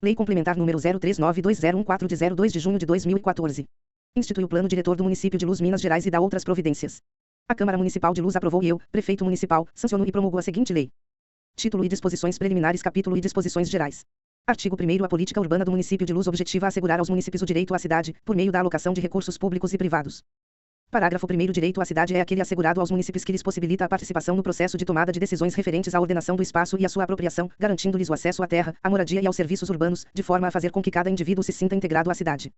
Lei Complementar número 03920114 de 02 de junho de 2014. Institui o Plano Diretor do Município de Luz, Minas Gerais e dá outras providências. A Câmara Municipal de Luz aprovou e eu, Prefeito Municipal, sanciono e promulgo a seguinte lei. Título e disposições preliminares. Capítulo e disposições gerais. Artigo 1º. A política urbana do município de Luz objetiva assegurar aos munícipes o direito à cidade, por meio da alocação de recursos públicos e privados. Parágrafo 1º. Direito à cidade é aquele assegurado aos munícipes que lhes possibilita a participação no processo de tomada de decisões referentes à ordenação do espaço e à sua apropriação, garantindo-lhes o acesso à terra, à moradia e aos serviços urbanos, de forma a fazer com que cada indivíduo se sinta integrado à cidade.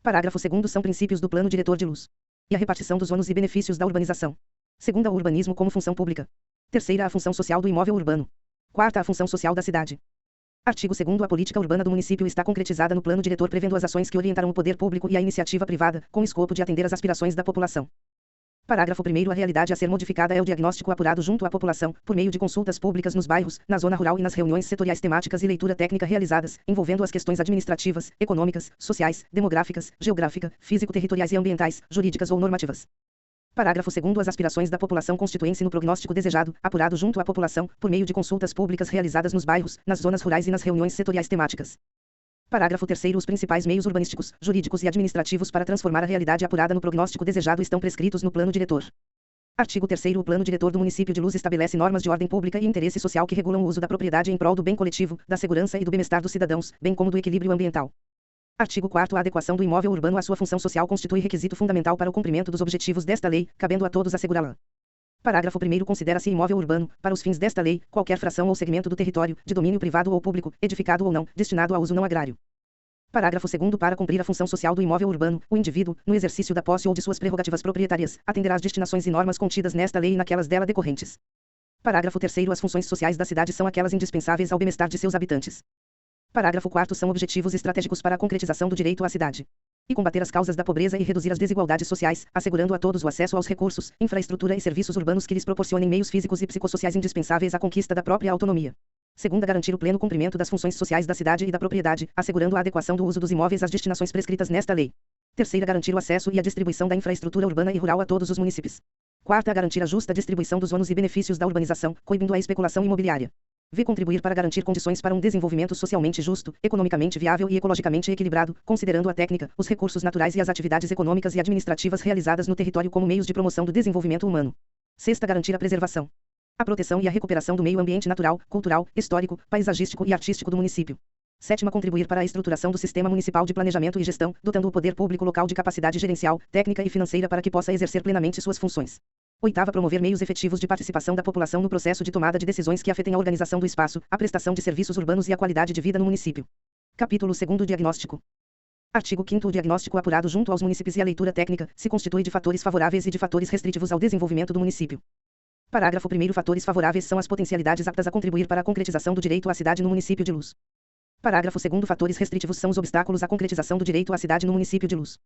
Parágrafo 2º. São princípios do Plano Diretor de Luz. E a repartição dos ônus e benefícios da urbanização. Segunda, o urbanismo como função pública. Terceira, a função social do imóvel urbano. Quarta, a função social da cidade. Artigo 2º. A política urbana do município está concretizada no Plano Diretor, prevendo as ações que orientarão o poder público e a iniciativa privada, com o escopo de atender às aspirações da população. Parágrafo 1º. A realidade a ser modificada é o diagnóstico apurado junto à população, por meio de consultas públicas nos bairros, na zona rural e nas reuniões setoriais temáticas e leitura técnica realizadas, envolvendo as questões administrativas, econômicas, sociais, demográficas, geográfica, físico-territoriais e ambientais, jurídicas ou normativas. Parágrafo 2º. As aspirações da população constituem-se no prognóstico desejado, apurado junto à população, por meio de consultas públicas realizadas nos bairros, nas zonas rurais e nas reuniões setoriais temáticas. Parágrafo 3º. Os principais meios urbanísticos, jurídicos e administrativos para transformar a realidade apurada no prognóstico desejado estão prescritos no Plano Diretor. Artigo 3º. O Plano Diretor do Município de Luz estabelece normas de ordem pública e interesse social que regulam o uso da propriedade em prol do bem coletivo, da segurança e do bem-estar dos cidadãos, bem como do equilíbrio ambiental. Artigo 4º. A adequação do imóvel urbano à sua função social constitui requisito fundamental para o cumprimento dos objetivos desta lei, cabendo a todos assegurá-la. Parágrafo 1º. Considera-se imóvel urbano, para os fins desta lei, qualquer fração ou segmento do território, de domínio privado ou público, edificado ou não, destinado a uso não agrário. Parágrafo 2º. Para cumprir a função social do imóvel urbano, o indivíduo, no exercício da posse ou de suas prerrogativas proprietárias, atenderá às destinações e normas contidas nesta lei e naquelas dela decorrentes. Parágrafo 3º. As funções sociais da cidade são aquelas indispensáveis ao bem-estar de seus habitantes. Parágrafo 4º. São objetivos estratégicos para a concretização do direito à cidade. E combater as causas da pobreza e reduzir as desigualdades sociais, assegurando a todos o acesso aos recursos, infraestrutura e serviços urbanos que lhes proporcionem meios físicos e psicossociais indispensáveis à conquista da própria autonomia. Segunda, garantir o pleno cumprimento das funções sociais da cidade e da propriedade, assegurando a adequação do uso dos imóveis às destinações prescritas nesta lei. Terceira, garantir o acesso e a distribuição da infraestrutura urbana e rural a todos os munícipes. Quarta, garantir a justa distribuição dos ônus e benefícios da urbanização, coibindo a especulação imobiliária. V. Contribuir para garantir condições para um desenvolvimento socialmente justo, economicamente viável e ecologicamente equilibrado, considerando a técnica, os recursos naturais e as atividades econômicas e administrativas realizadas no território como meios de promoção do desenvolvimento humano. Sexta, garantir a preservação, a proteção e a recuperação do meio ambiente natural, cultural, histórico, paisagístico e artístico do município. Sétima, contribuir para a estruturação do sistema municipal de planejamento e gestão, dotando o poder público local de capacidade gerencial, técnica e financeira para que possa exercer plenamente suas funções. Oitava, promover meios efetivos de participação da população no processo de tomada de decisões que afetem a organização do espaço, a prestação de serviços urbanos e a qualidade de vida no município. Capítulo 2º. Diagnóstico. Artigo 5º. O diagnóstico apurado junto aos munícipes e a leitura técnica se constitui de fatores favoráveis e de fatores restritivos ao desenvolvimento do município. Parágrafo 1º. Fatores favoráveis são as potencialidades aptas a contribuir para a concretização do direito à cidade no município de Luz. Parágrafo 2º. Fatores restritivos são os obstáculos à concretização do direito à cidade no município de Luz.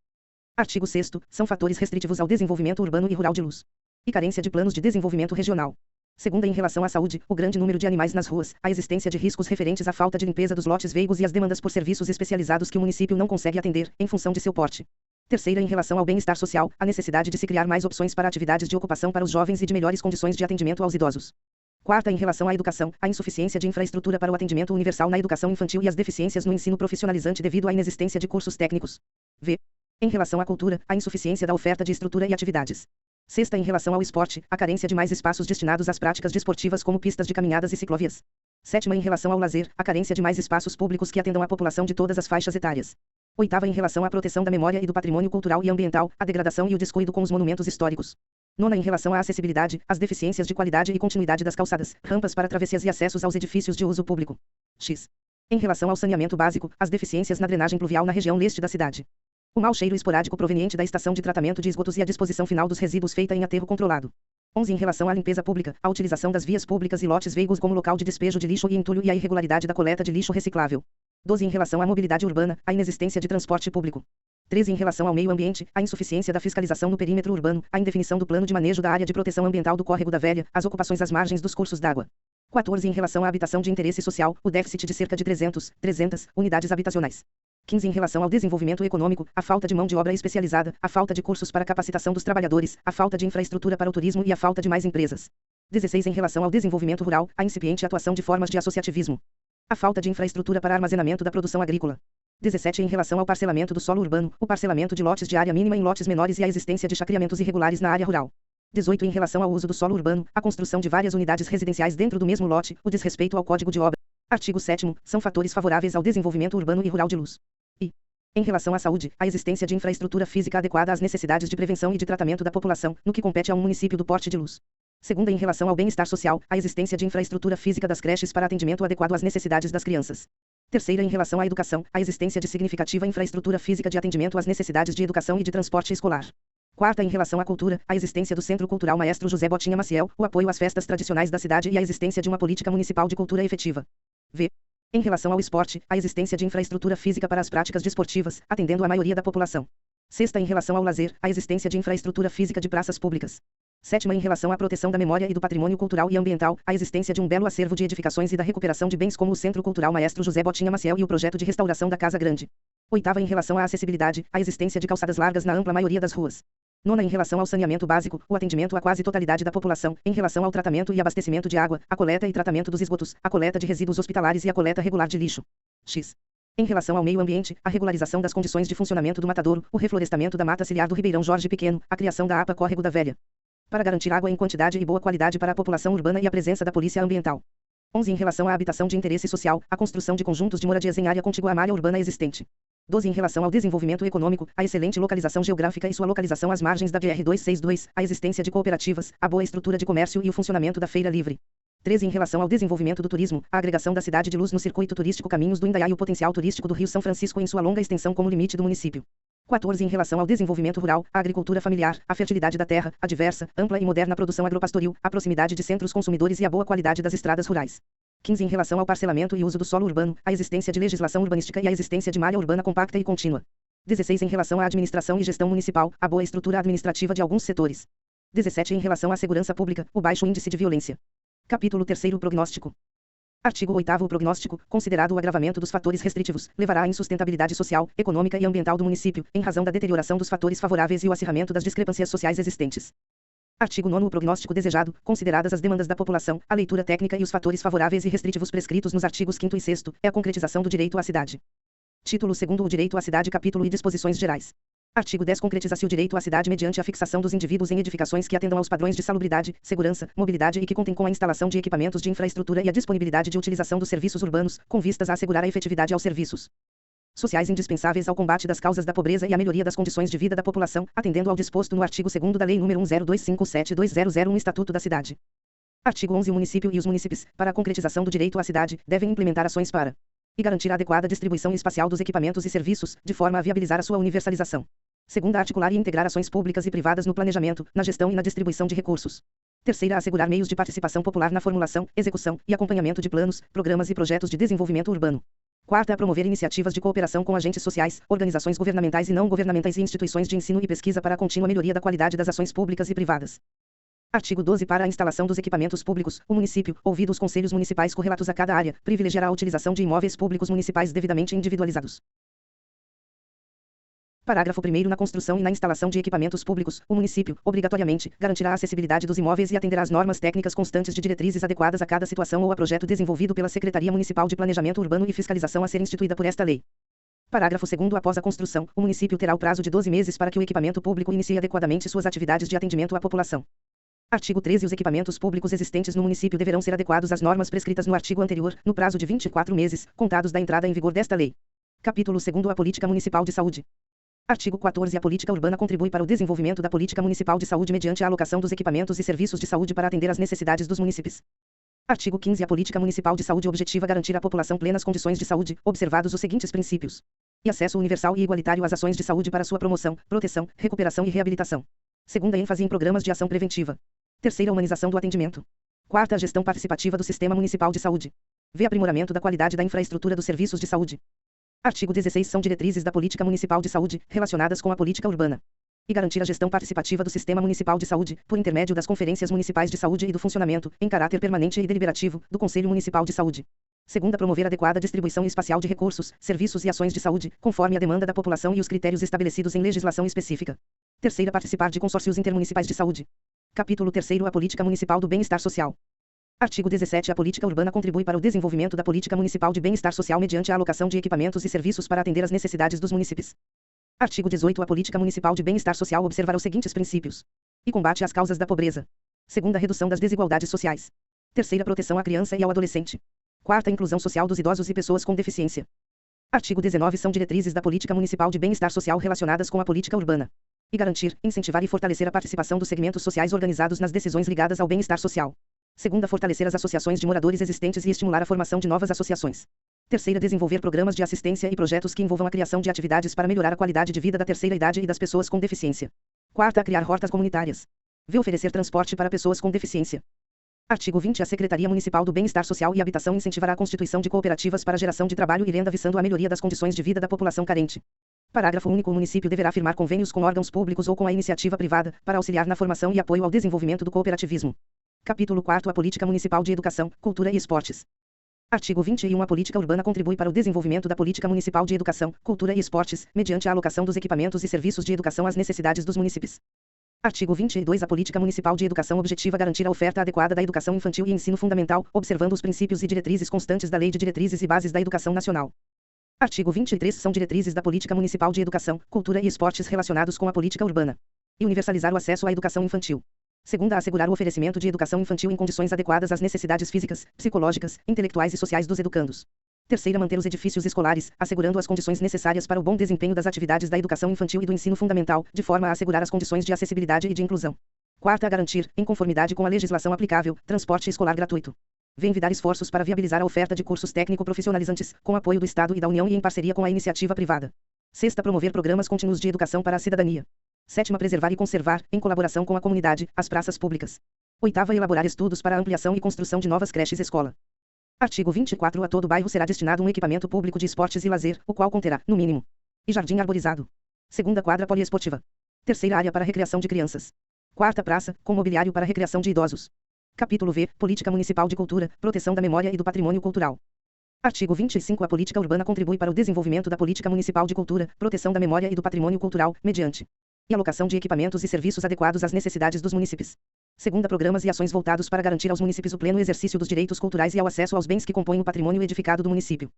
Artigo 6º. São fatores restritivos ao desenvolvimento urbano e rural de Luz. E carência de planos de desenvolvimento regional. Segunda, em relação à saúde, o grande número de animais nas ruas, a existência de riscos referentes à falta de limpeza dos lotes veigos e as demandas por serviços especializados que o município não consegue atender, em função de seu porte. Terceira, em relação ao bem-estar social, a necessidade de se criar mais opções para atividades de ocupação para os jovens e de melhores condições de atendimento aos idosos. Quarta, em relação à educação, a insuficiência de infraestrutura para o atendimento universal na educação infantil e as deficiências no ensino profissionalizante devido à inexistência de cursos técnicos. V. Em relação à cultura, a insuficiência da oferta de estrutura e atividades. Sexta, em relação ao esporte, a carência de mais espaços destinados às práticas desportivas como pistas de caminhadas e ciclovias. Sétima, em relação ao lazer, a carência de mais espaços públicos que atendam à população de todas as faixas etárias. Oitava, em relação à proteção da memória e do patrimônio cultural e ambiental, a degradação e o descuido com os monumentos históricos. Nona, em relação à acessibilidade, as deficiências de qualidade e continuidade das calçadas, rampas para travessias e acessos aos edifícios de uso público. X. Em relação ao saneamento básico, as deficiências na drenagem pluvial na região leste da cidade. O mau cheiro esporádico proveniente da estação de tratamento de esgotos e a disposição final dos resíduos feita em aterro controlado. 11. Em relação à limpeza pública, a utilização das vias públicas e lotes veigos como local de despejo de lixo e entulho e a irregularidade da coleta de lixo reciclável. 12. Em relação à mobilidade urbana, a inexistência de transporte público. 13. Em relação ao meio ambiente, a insuficiência da fiscalização no perímetro urbano, a indefinição do plano de manejo da área de proteção ambiental do Córrego da Velha, as ocupações às margens dos cursos d'água. 14. Em relação à habitação de interesse social, o déficit de cerca de 300 unidades habitacionais. 15. Em relação ao desenvolvimento econômico, a falta de mão de obra especializada, a falta de cursos para capacitação dos trabalhadores, a falta de infraestrutura para o turismo e a falta de mais empresas. 16. Em relação ao desenvolvimento rural, a incipiente atuação de formas de associativismo. A falta de infraestrutura para armazenamento da produção agrícola. 17. Em relação ao parcelamento do solo urbano, o parcelamento de lotes de área mínima em lotes menores e a existência de chacreamentos irregulares na área rural. 18. Em relação ao uso do solo urbano, a construção de várias unidades residenciais dentro do mesmo lote, o desrespeito ao Código de Obra. Artigo 7º. São fatores favoráveis ao desenvolvimento urbano e rural de Luz. E, em relação à saúde, a existência de infraestrutura física adequada às necessidades de prevenção e de tratamento da população, no que compete a um município do porte de Luz. Segunda, em relação ao bem-estar social, a existência de infraestrutura física das creches para atendimento adequado às necessidades das crianças. Terceira, em relação à educação, a existência de significativa infraestrutura física de atendimento às necessidades de educação e de transporte escolar. Quarta, em relação à cultura, a existência do Centro Cultural Maestro José Botinha Maciel, o apoio às festas tradicionais da cidade e a existência de uma política municipal de cultura efetiva. V. Em relação ao esporte, a existência de infraestrutura física para as práticas desportivas, atendendo a maioria da população. Sexta, em relação ao lazer, a existência de infraestrutura física de praças públicas. Sétima, em relação à proteção da memória e do patrimônio cultural e ambiental, a existência de um belo acervo de edificações e da recuperação de bens como o Centro Cultural Maestro José Botinha Maciel e o projeto de restauração da Casa Grande. Oitava, em relação à acessibilidade, a existência de calçadas largas na ampla maioria das ruas. Nona, em relação ao saneamento básico, o atendimento à quase totalidade da população, em relação ao tratamento e abastecimento de água, a coleta e tratamento dos esgotos, a coleta de resíduos hospitalares e a coleta regular de lixo. X. Em relação ao meio ambiente, a regularização das condições de funcionamento do matadouro, o reflorestamento da mata ciliar do Ribeirão Jorge Pequeno, a criação da APA Córrego da Velha. Para garantir água em quantidade e boa qualidade para a população urbana e a presença da Polícia Ambiental. 11. Em relação à habitação de interesse social, a construção de conjuntos de moradias em área contígua à malha urbana existente. 12. Em relação ao desenvolvimento econômico, a excelente localização geográfica e sua localização às margens da BR-262, a existência de cooperativas, a boa estrutura de comércio e o funcionamento da feira livre. 13. Em relação ao desenvolvimento do turismo, a agregação da cidade de Luz no circuito turístico Caminhos do Indaiá e o potencial turístico do Rio São Francisco em sua longa extensão como limite do município. 14. Em relação ao desenvolvimento rural, a agricultura familiar, a fertilidade da terra, a diversa, ampla e moderna produção agropastoril, a proximidade de centros consumidores e a boa qualidade das estradas rurais. 15. Em relação ao parcelamento e uso do solo urbano, a existência de legislação urbanística e a existência de malha urbana compacta e contínua. 16. Em relação à administração e gestão municipal, a boa estrutura administrativa de alguns setores. 17. Em relação à segurança pública, o baixo índice de violência. Capítulo 3º. Prognóstico. Artigo 8º. O prognóstico, considerado o agravamento dos fatores restritivos, levará à insustentabilidade social, econômica e ambiental do município, em razão da deterioração dos fatores favoráveis e o acirramento das discrepâncias sociais existentes. Artigo 9º. O prognóstico desejado, consideradas as demandas da população, a leitura técnica e os fatores favoráveis e restritivos prescritos nos artigos 5º e 6º, é a concretização do direito à cidade. Título 2º. O direito à cidade. Capítulo e disposições gerais. Artigo 10. Concretiza-se o direito à cidade mediante a fixação dos indivíduos em edificações que atendam aos padrões de salubridade, segurança, mobilidade e que contem com a instalação de equipamentos de infraestrutura e a disponibilidade de utilização dos serviços urbanos, com vistas a assegurar a efetividade aos serviços sociais indispensáveis ao combate das causas da pobreza e à melhoria das condições de vida da população, atendendo ao disposto no artigo 2º da Lei nº 102572001 Estatuto da Cidade. Artigo 11. O município e os munícipes, para a concretização do direito à cidade, devem implementar ações para e garantir a adequada distribuição espacial dos equipamentos e serviços, de forma a viabilizar a sua universalização. Segunda, articular e integrar ações públicas e privadas no planejamento, na gestão e na distribuição de recursos. Terceira, assegurar meios de participação popular na formulação, execução e acompanhamento de planos, programas e projetos de desenvolvimento urbano. Quarta, promover iniciativas de cooperação com agentes sociais, organizações governamentais e não governamentais e instituições de ensino e pesquisa para a contínua melhoria da qualidade das ações públicas e privadas. Artigo 12. Para a instalação dos equipamentos públicos, o município, ouvido os conselhos municipais correlatos a cada área, privilegiará a utilização de imóveis públicos municipais devidamente individualizados. Parágrafo 1º. Na construção e na instalação de equipamentos públicos, o município, obrigatoriamente, garantirá a acessibilidade dos imóveis e atenderá às normas técnicas constantes de diretrizes adequadas a cada situação ou a projeto desenvolvido pela Secretaria Municipal de Planejamento Urbano e Fiscalização a ser instituída por esta lei. Parágrafo 2º. Após a construção, o município terá o prazo de 12 meses para que o equipamento público inicie adequadamente suas atividades de atendimento à população. Artigo 13. Os equipamentos públicos existentes no município deverão ser adequados às normas prescritas no artigo anterior, no prazo de 24 meses, contados da entrada em vigor desta lei. Capítulo 2º. A Política Municipal de Saúde. Artigo 14. A política urbana contribui para o desenvolvimento da política municipal de saúde mediante a alocação dos equipamentos e serviços de saúde para atender às necessidades dos munícipes. Artigo 15. A política municipal de saúde objetiva garantir à população plenas condições de saúde, observados os seguintes princípios: e acesso universal e igualitário às ações de saúde para sua promoção, proteção, recuperação e reabilitação. Segunda, ênfase em programas de ação preventiva. Terceira, humanização do atendimento. Quarta, a gestão participativa do Sistema Municipal de Saúde. V. Aprimoramento da qualidade da infraestrutura dos serviços de saúde. Artigo 16. São diretrizes da política municipal de saúde, relacionadas com a política urbana. E garantir a gestão participativa do Sistema Municipal de Saúde, por intermédio das conferências municipais de saúde e do funcionamento, em caráter permanente e deliberativo, do Conselho Municipal de Saúde. Segunda, promover adequada distribuição espacial de recursos, serviços e ações de saúde, conforme a demanda da população e os critérios estabelecidos em legislação específica. Terceira, participar de consórcios intermunicipais de saúde. Capítulo 3º. A política municipal do bem-estar social. Artigo 17. A política urbana contribui para o desenvolvimento da política municipal de bem-estar social mediante a alocação de equipamentos e serviços para atender às necessidades dos munícipes. Artigo 18. A política municipal de bem-estar social observará os seguintes princípios: e combate às causas da pobreza. Segunda, redução das desigualdades sociais. Terceira, proteção à criança e ao adolescente. Quarta, inclusão social dos idosos e pessoas com deficiência. Artigo 19. São diretrizes da política municipal de bem-estar social relacionadas com a política urbana. E garantir, incentivar e fortalecer a participação dos segmentos sociais organizados nas decisões ligadas ao bem-estar social. Segunda, fortalecer as associações de moradores existentes e estimular a formação de novas associações. Terceira, desenvolver programas de assistência e projetos que envolvam a criação de atividades para melhorar a qualidade de vida da terceira idade e das pessoas com deficiência. Quarta, criar hortas comunitárias. V. Oferecer transporte para pessoas com deficiência. Artigo 20. A Secretaria Municipal do Bem-Estar Social e Habitação incentivará a constituição de cooperativas para geração de trabalho e renda visando a melhoria das condições de vida da população carente. Parágrafo único. O município deverá firmar convênios com órgãos públicos ou com a iniciativa privada, para auxiliar na formação e apoio ao desenvolvimento do cooperativismo. Capítulo 4. A Política Municipal de Educação, Cultura e Esportes. Artigo 21. A política urbana contribui para o desenvolvimento da política municipal de educação, cultura e esportes, mediante a alocação dos equipamentos e serviços de educação às necessidades dos munícipes. Artigo 22. A política municipal de educação objetiva garantir a oferta adequada da educação infantil e ensino fundamental, observando os princípios e diretrizes constantes da Lei de Diretrizes e Bases da Educação Nacional. Artigo 23. São diretrizes da política municipal de educação, cultura e esportes relacionados com a política urbana. E universalizar o acesso à educação infantil. Segunda, assegurar o oferecimento de educação infantil em condições adequadas às necessidades físicas, psicológicas, intelectuais e sociais dos educandos. Terceira, manter os edifícios escolares, assegurando as condições necessárias para o bom desempenho das atividades da educação infantil e do ensino fundamental, de forma a assegurar as condições de acessibilidade e de inclusão. Quarta, garantir, em conformidade com a legislação aplicável, transporte escolar gratuito. Vem envidar esforços para viabilizar a oferta de cursos técnico-profissionalizantes, com apoio do Estado e da União e em parceria com a iniciativa privada. Sexta, promover programas contínuos de educação para a cidadania. Sétima, preservar e conservar, em colaboração com a comunidade, as praças públicas. Oitava, elaborar estudos para a ampliação e construção de novas creches-escola. Artigo 24. A todo bairro será destinado um equipamento público de esportes e lazer, o qual conterá, no mínimo, e jardim arborizado. Segunda, quadra poliesportiva. Terceira, área para recreação de crianças. Quarta, praça, com mobiliário para recreação de idosos. Capítulo V. Política Municipal de Cultura, proteção da memória e do patrimônio cultural. Artigo 25. A política urbana contribui para o desenvolvimento da política municipal de cultura, proteção da memória e do patrimônio cultural, mediante e alocação de equipamentos e serviços adequados às necessidades dos munícipes. Segunda, programas e ações voltados para garantir aos munícipes o pleno exercício dos direitos culturais e ao acesso aos bens que compõem o patrimônio edificado do município.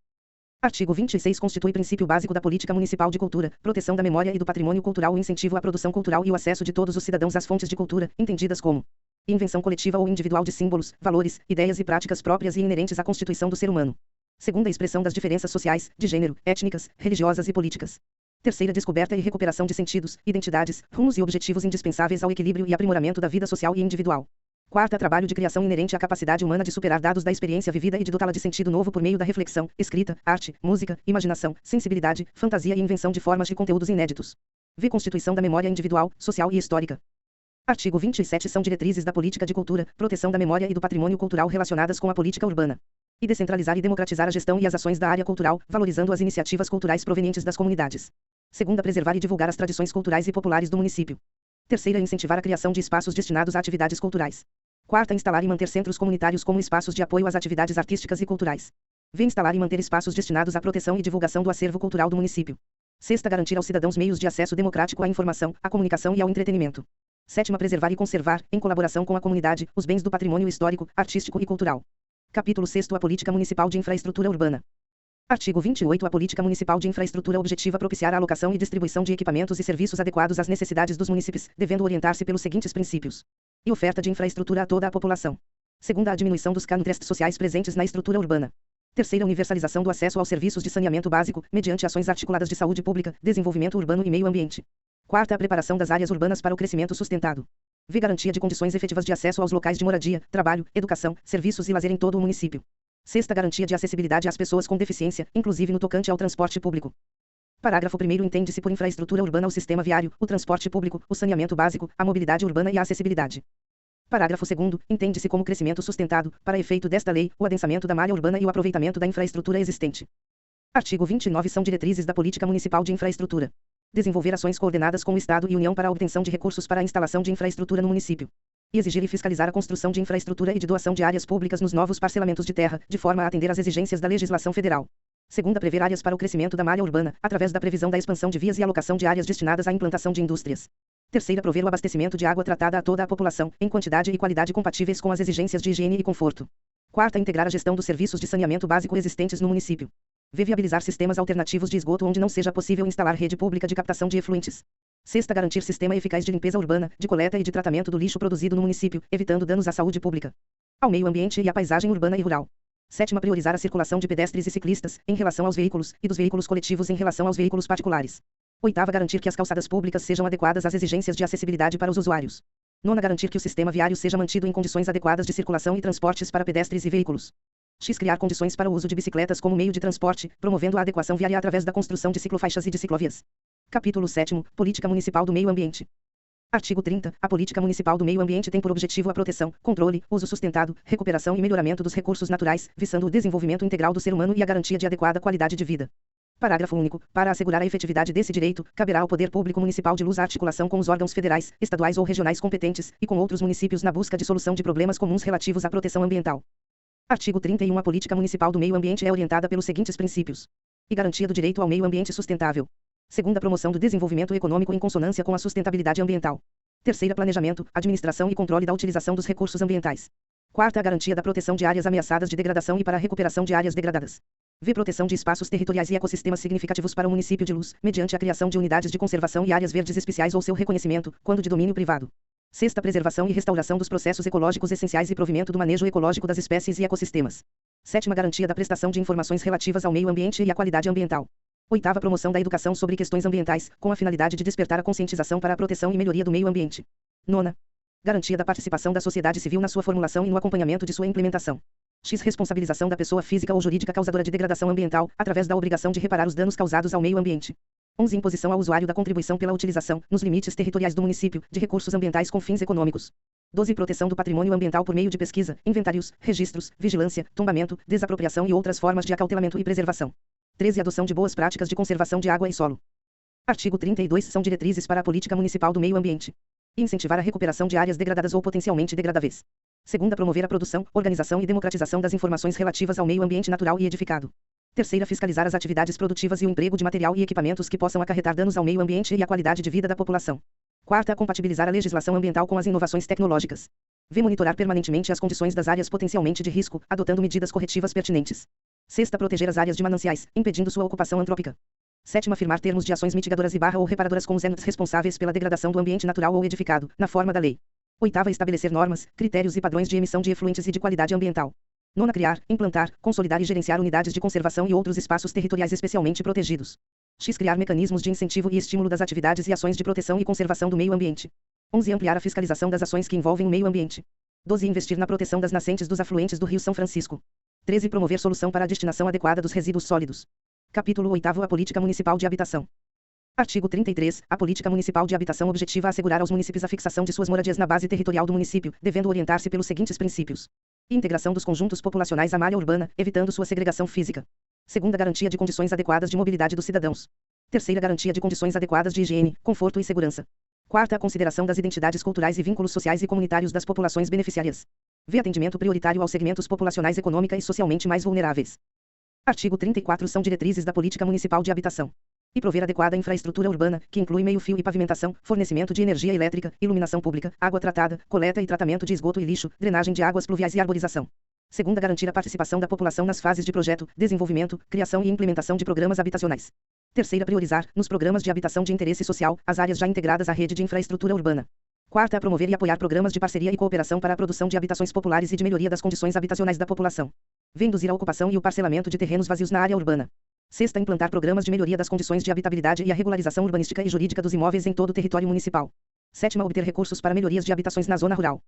Artigo 26. Constitui princípio básico da política municipal de cultura, proteção da memória e do patrimônio cultural o incentivo à produção cultural e o acesso de todos os cidadãos às fontes de cultura, entendidas como invenção coletiva ou individual de símbolos, valores, ideias e práticas próprias e inerentes à constituição do ser humano. Segunda, expressão das diferenças sociais, de gênero, étnicas, religiosas e políticas. Terceira, descoberta e recuperação de sentidos, identidades, rumos e objetivos indispensáveis ao equilíbrio e aprimoramento da vida social e individual. Quarta, trabalho de criação inerente à capacidade humana de superar dados da experiência vivida e de dotá-la de sentido novo por meio da reflexão, escrita, arte, música, imaginação, sensibilidade, fantasia e invenção de formas de conteúdos inéditos. V. Constituição da memória individual, social e histórica. Artigo 27. São diretrizes da política de cultura, proteção da memória e do patrimônio cultural relacionadas com a política urbana. E descentralizar e democratizar a gestão e as ações da área cultural, valorizando as iniciativas culturais provenientes das comunidades. Segunda, preservar e divulgar as tradições culturais e populares do município. Terceira, incentivar a criação de espaços destinados a atividades culturais. Quarta, instalar e manter centros comunitários como espaços de apoio às atividades artísticas e culturais. V. Instalar e manter espaços destinados à proteção e divulgação do acervo cultural do município. Sexta, garantir aos cidadãos meios de acesso democrático à informação, à comunicação e ao entretenimento. Sétima, preservar e conservar, em colaboração com a comunidade, os bens do patrimônio histórico, artístico e cultural. Capítulo 6. A política municipal de infraestrutura urbana. Artigo 28. A política municipal de infraestrutura objetiva propiciar a alocação e distribuição de equipamentos e serviços adequados às necessidades dos munícipes, devendo orientar-se pelos seguintes princípios: e oferta de infraestrutura a toda a população. Segunda, a diminuição dos contrastes sociais presentes na estrutura urbana. Terceira, universalização do acesso aos serviços de saneamento básico, mediante ações articuladas de saúde pública, desenvolvimento urbano e meio ambiente. Quarta, a preparação das áreas urbanas para o crescimento sustentado. V. Garantia de condições efetivas de acesso aos locais de moradia, trabalho, educação, serviços e lazer em todo o município. Sexta, garantia de acessibilidade às pessoas com deficiência, inclusive no tocante ao transporte público. Parágrafo 1º. Entende-se por infraestrutura urbana o sistema viário, o transporte público, o saneamento básico, a mobilidade urbana e a acessibilidade. Parágrafo 2º. Entende-se como crescimento sustentado, para efeito desta lei, o adensamento da malha urbana e o aproveitamento da infraestrutura existente. Artigo 29. São diretrizes da política municipal de infraestrutura. Desenvolver ações coordenadas com o Estado e União para a obtenção de recursos para a instalação de infraestrutura no município. E exigir e fiscalizar a construção de infraestrutura e de doação de áreas públicas nos novos parcelamentos de terra, de forma a atender às exigências da legislação federal. Segunda, prever áreas para o crescimento da malha urbana, através da previsão da expansão de vias e alocação de áreas destinadas à implantação de indústrias. Terceira, prover o abastecimento de água tratada a toda a população, em quantidade e qualidade compatíveis com as exigências de higiene e conforto. Quarta, integrar a gestão dos serviços de saneamento básico existentes no município. Viabilizar sistemas alternativos de esgoto onde não seja possível instalar rede pública de captação de efluentes. Sexta, garantir sistema eficaz de limpeza urbana, de coleta e de tratamento do lixo produzido no município, evitando danos à saúde pública, ao meio ambiente e à paisagem urbana e rural. Sétima, priorizar a circulação de pedestres e ciclistas, em relação aos veículos, e dos veículos coletivos em relação aos veículos particulares. Oitava, garantir que as calçadas públicas sejam adequadas às exigências de acessibilidade para os usuários. Nona, garantir que o sistema viário seja mantido em condições adequadas de circulação e transportes para pedestres e veículos. X, criar condições para o uso de bicicletas como meio de transporte, promovendo a adequação viária através da construção de ciclofaixas e de ciclovias. Capítulo 7º, Política Municipal do Meio Ambiente. Artigo 30. A política municipal do meio ambiente tem por objetivo a proteção, controle, uso sustentado, recuperação e melhoramento dos recursos naturais, visando o desenvolvimento integral do ser humano e a garantia de adequada qualidade de vida. Parágrafo único. Para assegurar a efetividade desse direito, caberá ao Poder Público Municipal de Luz a articulação com os órgãos federais, estaduais ou regionais competentes, e com outros municípios na busca de solução de problemas comuns relativos à proteção ambiental. Artigo 31. A política municipal do meio ambiente é orientada pelos seguintes princípios. E garantia do direito ao meio ambiente sustentável. Segunda, promoção do desenvolvimento econômico em consonância com a sustentabilidade ambiental. Terceira, planejamento, administração e controle da utilização dos recursos ambientais. Quarta, a garantia da proteção de áreas ameaçadas de degradação e para a recuperação de áreas degradadas. V. Proteção de espaços territoriais e ecossistemas significativos para o município de Luz, mediante a criação de unidades de conservação e áreas verdes especiais ou seu reconhecimento, quando de domínio privado. Sexta, preservação e restauração dos processos ecológicos essenciais e provimento do manejo ecológico das espécies e ecossistemas. Sétima, garantia da prestação de informações relativas ao meio ambiente e à qualidade ambiental. Oitava, promoção da educação sobre questões ambientais, com a finalidade de despertar a conscientização para a proteção e melhoria do meio ambiente. Nona, garantia da participação da sociedade civil na sua formulação e no acompanhamento de sua implementação. X. Responsabilização da pessoa física ou jurídica causadora de degradação ambiental, através da obrigação de reparar os danos causados ao meio ambiente. 11. Imposição ao usuário da contribuição pela utilização, nos limites territoriais do município, de recursos ambientais com fins econômicos. 12. Proteção do patrimônio ambiental por meio de pesquisa, inventários, registros, vigilância, tombamento, desapropriação e outras formas de acautelamento e preservação. 13. Adoção de boas práticas de conservação de água e solo. Artigo 32. São diretrizes para a política municipal do meio ambiente. Incentivar a recuperação de áreas degradadas ou potencialmente degradáveis. Segunda, promover a produção, organização e democratização das informações relativas ao meio ambiente natural e edificado. Terceira, fiscalizar as atividades produtivas e o emprego de material e equipamentos que possam acarretar danos ao meio ambiente e à qualidade de vida da população. Quarta, compatibilizar a legislação ambiental com as inovações tecnológicas. V. Monitorar permanentemente as condições das áreas potencialmente de risco, adotando medidas corretivas pertinentes. Sexta, proteger as áreas de mananciais, impedindo sua ocupação antrópica. Sétima, firmar termos de ações mitigadoras ou reparadoras com os entes responsáveis pela degradação do ambiente natural ou edificado, na forma da lei. Oitava, estabelecer normas, critérios e padrões de emissão de efluentes e de qualidade ambiental. Nona, criar, implantar, consolidar e gerenciar unidades de conservação e outros espaços territoriais especialmente protegidos. X. Criar mecanismos de incentivo e estímulo das atividades e ações de proteção e conservação do meio ambiente. 11. Ampliar a fiscalização das ações que envolvem o meio ambiente. 12. Investir na proteção das nascentes dos afluentes do Rio São Francisco. 13. Promover solução para a destinação adequada dos resíduos sólidos. Capítulo 8º. A política municipal de habitação. Artigo 33. A política municipal de habitação objetiva assegurar aos munícipes a fixação de suas moradias na base territorial do município, devendo orientar-se pelos seguintes princípios. Integração dos conjuntos populacionais à malha urbana, evitando sua segregação física. Segunda, garantia de condições adequadas de mobilidade dos cidadãos. Terceira, garantia de condições adequadas de higiene, conforto e segurança. Quarta, a consideração das identidades culturais e vínculos sociais e comunitários das populações beneficiárias. V. Atendimento prioritário aos segmentos populacionais econômica e socialmente mais vulneráveis. Artigo 34. São diretrizes da política municipal de habitação. E prover adequada infraestrutura urbana, que inclui meio-fio e pavimentação, fornecimento de energia elétrica, iluminação pública, água tratada, coleta e tratamento de esgoto e lixo, drenagem de águas pluviais e arborização. Segunda, garantir a participação da população nas fases de projeto, desenvolvimento, criação e implementação de programas habitacionais. Terceira, priorizar, nos programas de habitação de interesse social, as áreas já integradas à rede de infraestrutura urbana. Quarta, promover e apoiar programas de parceria e cooperação para a produção de habitações populares e de melhoria das condições habitacionais da população. V. Induzir a ocupação e o parcelamento de terrenos vazios na área urbana. Sexta, implantar programas de melhoria das condições de habitabilidade e a regularização urbanística e jurídica dos imóveis em todo o território municipal. Sétima, obter recursos para melhorias de habitações na zona rural.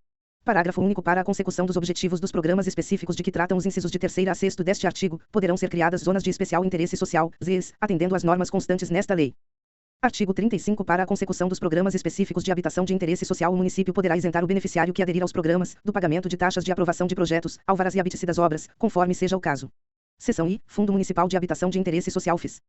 Parágrafo único. Para a consecução dos objetivos dos programas específicos de que tratam os incisos de 3º a 6º deste artigo, poderão ser criadas zonas de especial interesse social, ZES, atendendo às normas constantes nesta lei. Artigo 35. Para a consecução dos programas específicos de habitação de interesse social, o município poderá isentar o beneficiário que aderir aos programas, do pagamento de taxas de aprovação de projetos, alvarás e habite-se das obras, conforme seja o caso. Seção I. Fundo Municipal de Habitação de Interesse Social FIS.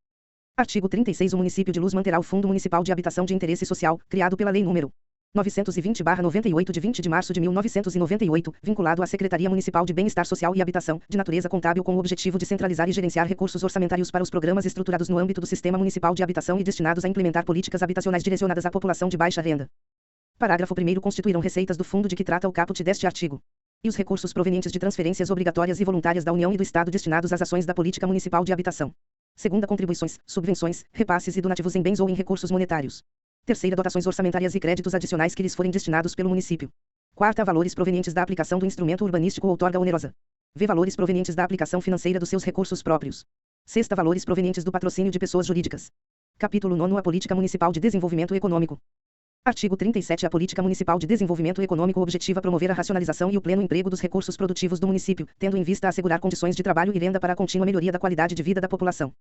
Artigo 36. O município de Luz manterá o Fundo Municipal de Habitação de Interesse Social, criado pela Lei nº 920/98 de 20 de março de 1998, vinculado à Secretaria Municipal de Bem-Estar Social e Habitação, de natureza contábil com o objetivo de centralizar e gerenciar recursos orçamentários para os programas estruturados no âmbito do Sistema Municipal de Habitação e destinados a implementar políticas habitacionais direcionadas à população de baixa renda. Parágrafo 1º. Constituirão receitas do fundo de que trata o caput deste artigo. E os recursos provenientes de transferências obrigatórias e voluntárias da União e do Estado destinados às ações da Política Municipal de Habitação. Segunda, contribuições, subvenções, repasses e donativos em bens ou em recursos monetários. Terceira, dotações orçamentárias e créditos adicionais que lhes forem destinados pelo município. Quarta, valores provenientes da aplicação do instrumento urbanístico ou outorga onerosa. V, valores provenientes da aplicação financeira dos seus recursos próprios. Sexta, valores provenientes do patrocínio de pessoas jurídicas. Capítulo 9. A Política Municipal de Desenvolvimento Econômico. Artigo 37. A Política Municipal de Desenvolvimento Econômico objetiva promover a racionalização e o pleno emprego dos recursos produtivos do município, tendo em vista assegurar condições de trabalho e renda para a contínua melhoria da qualidade de vida da população.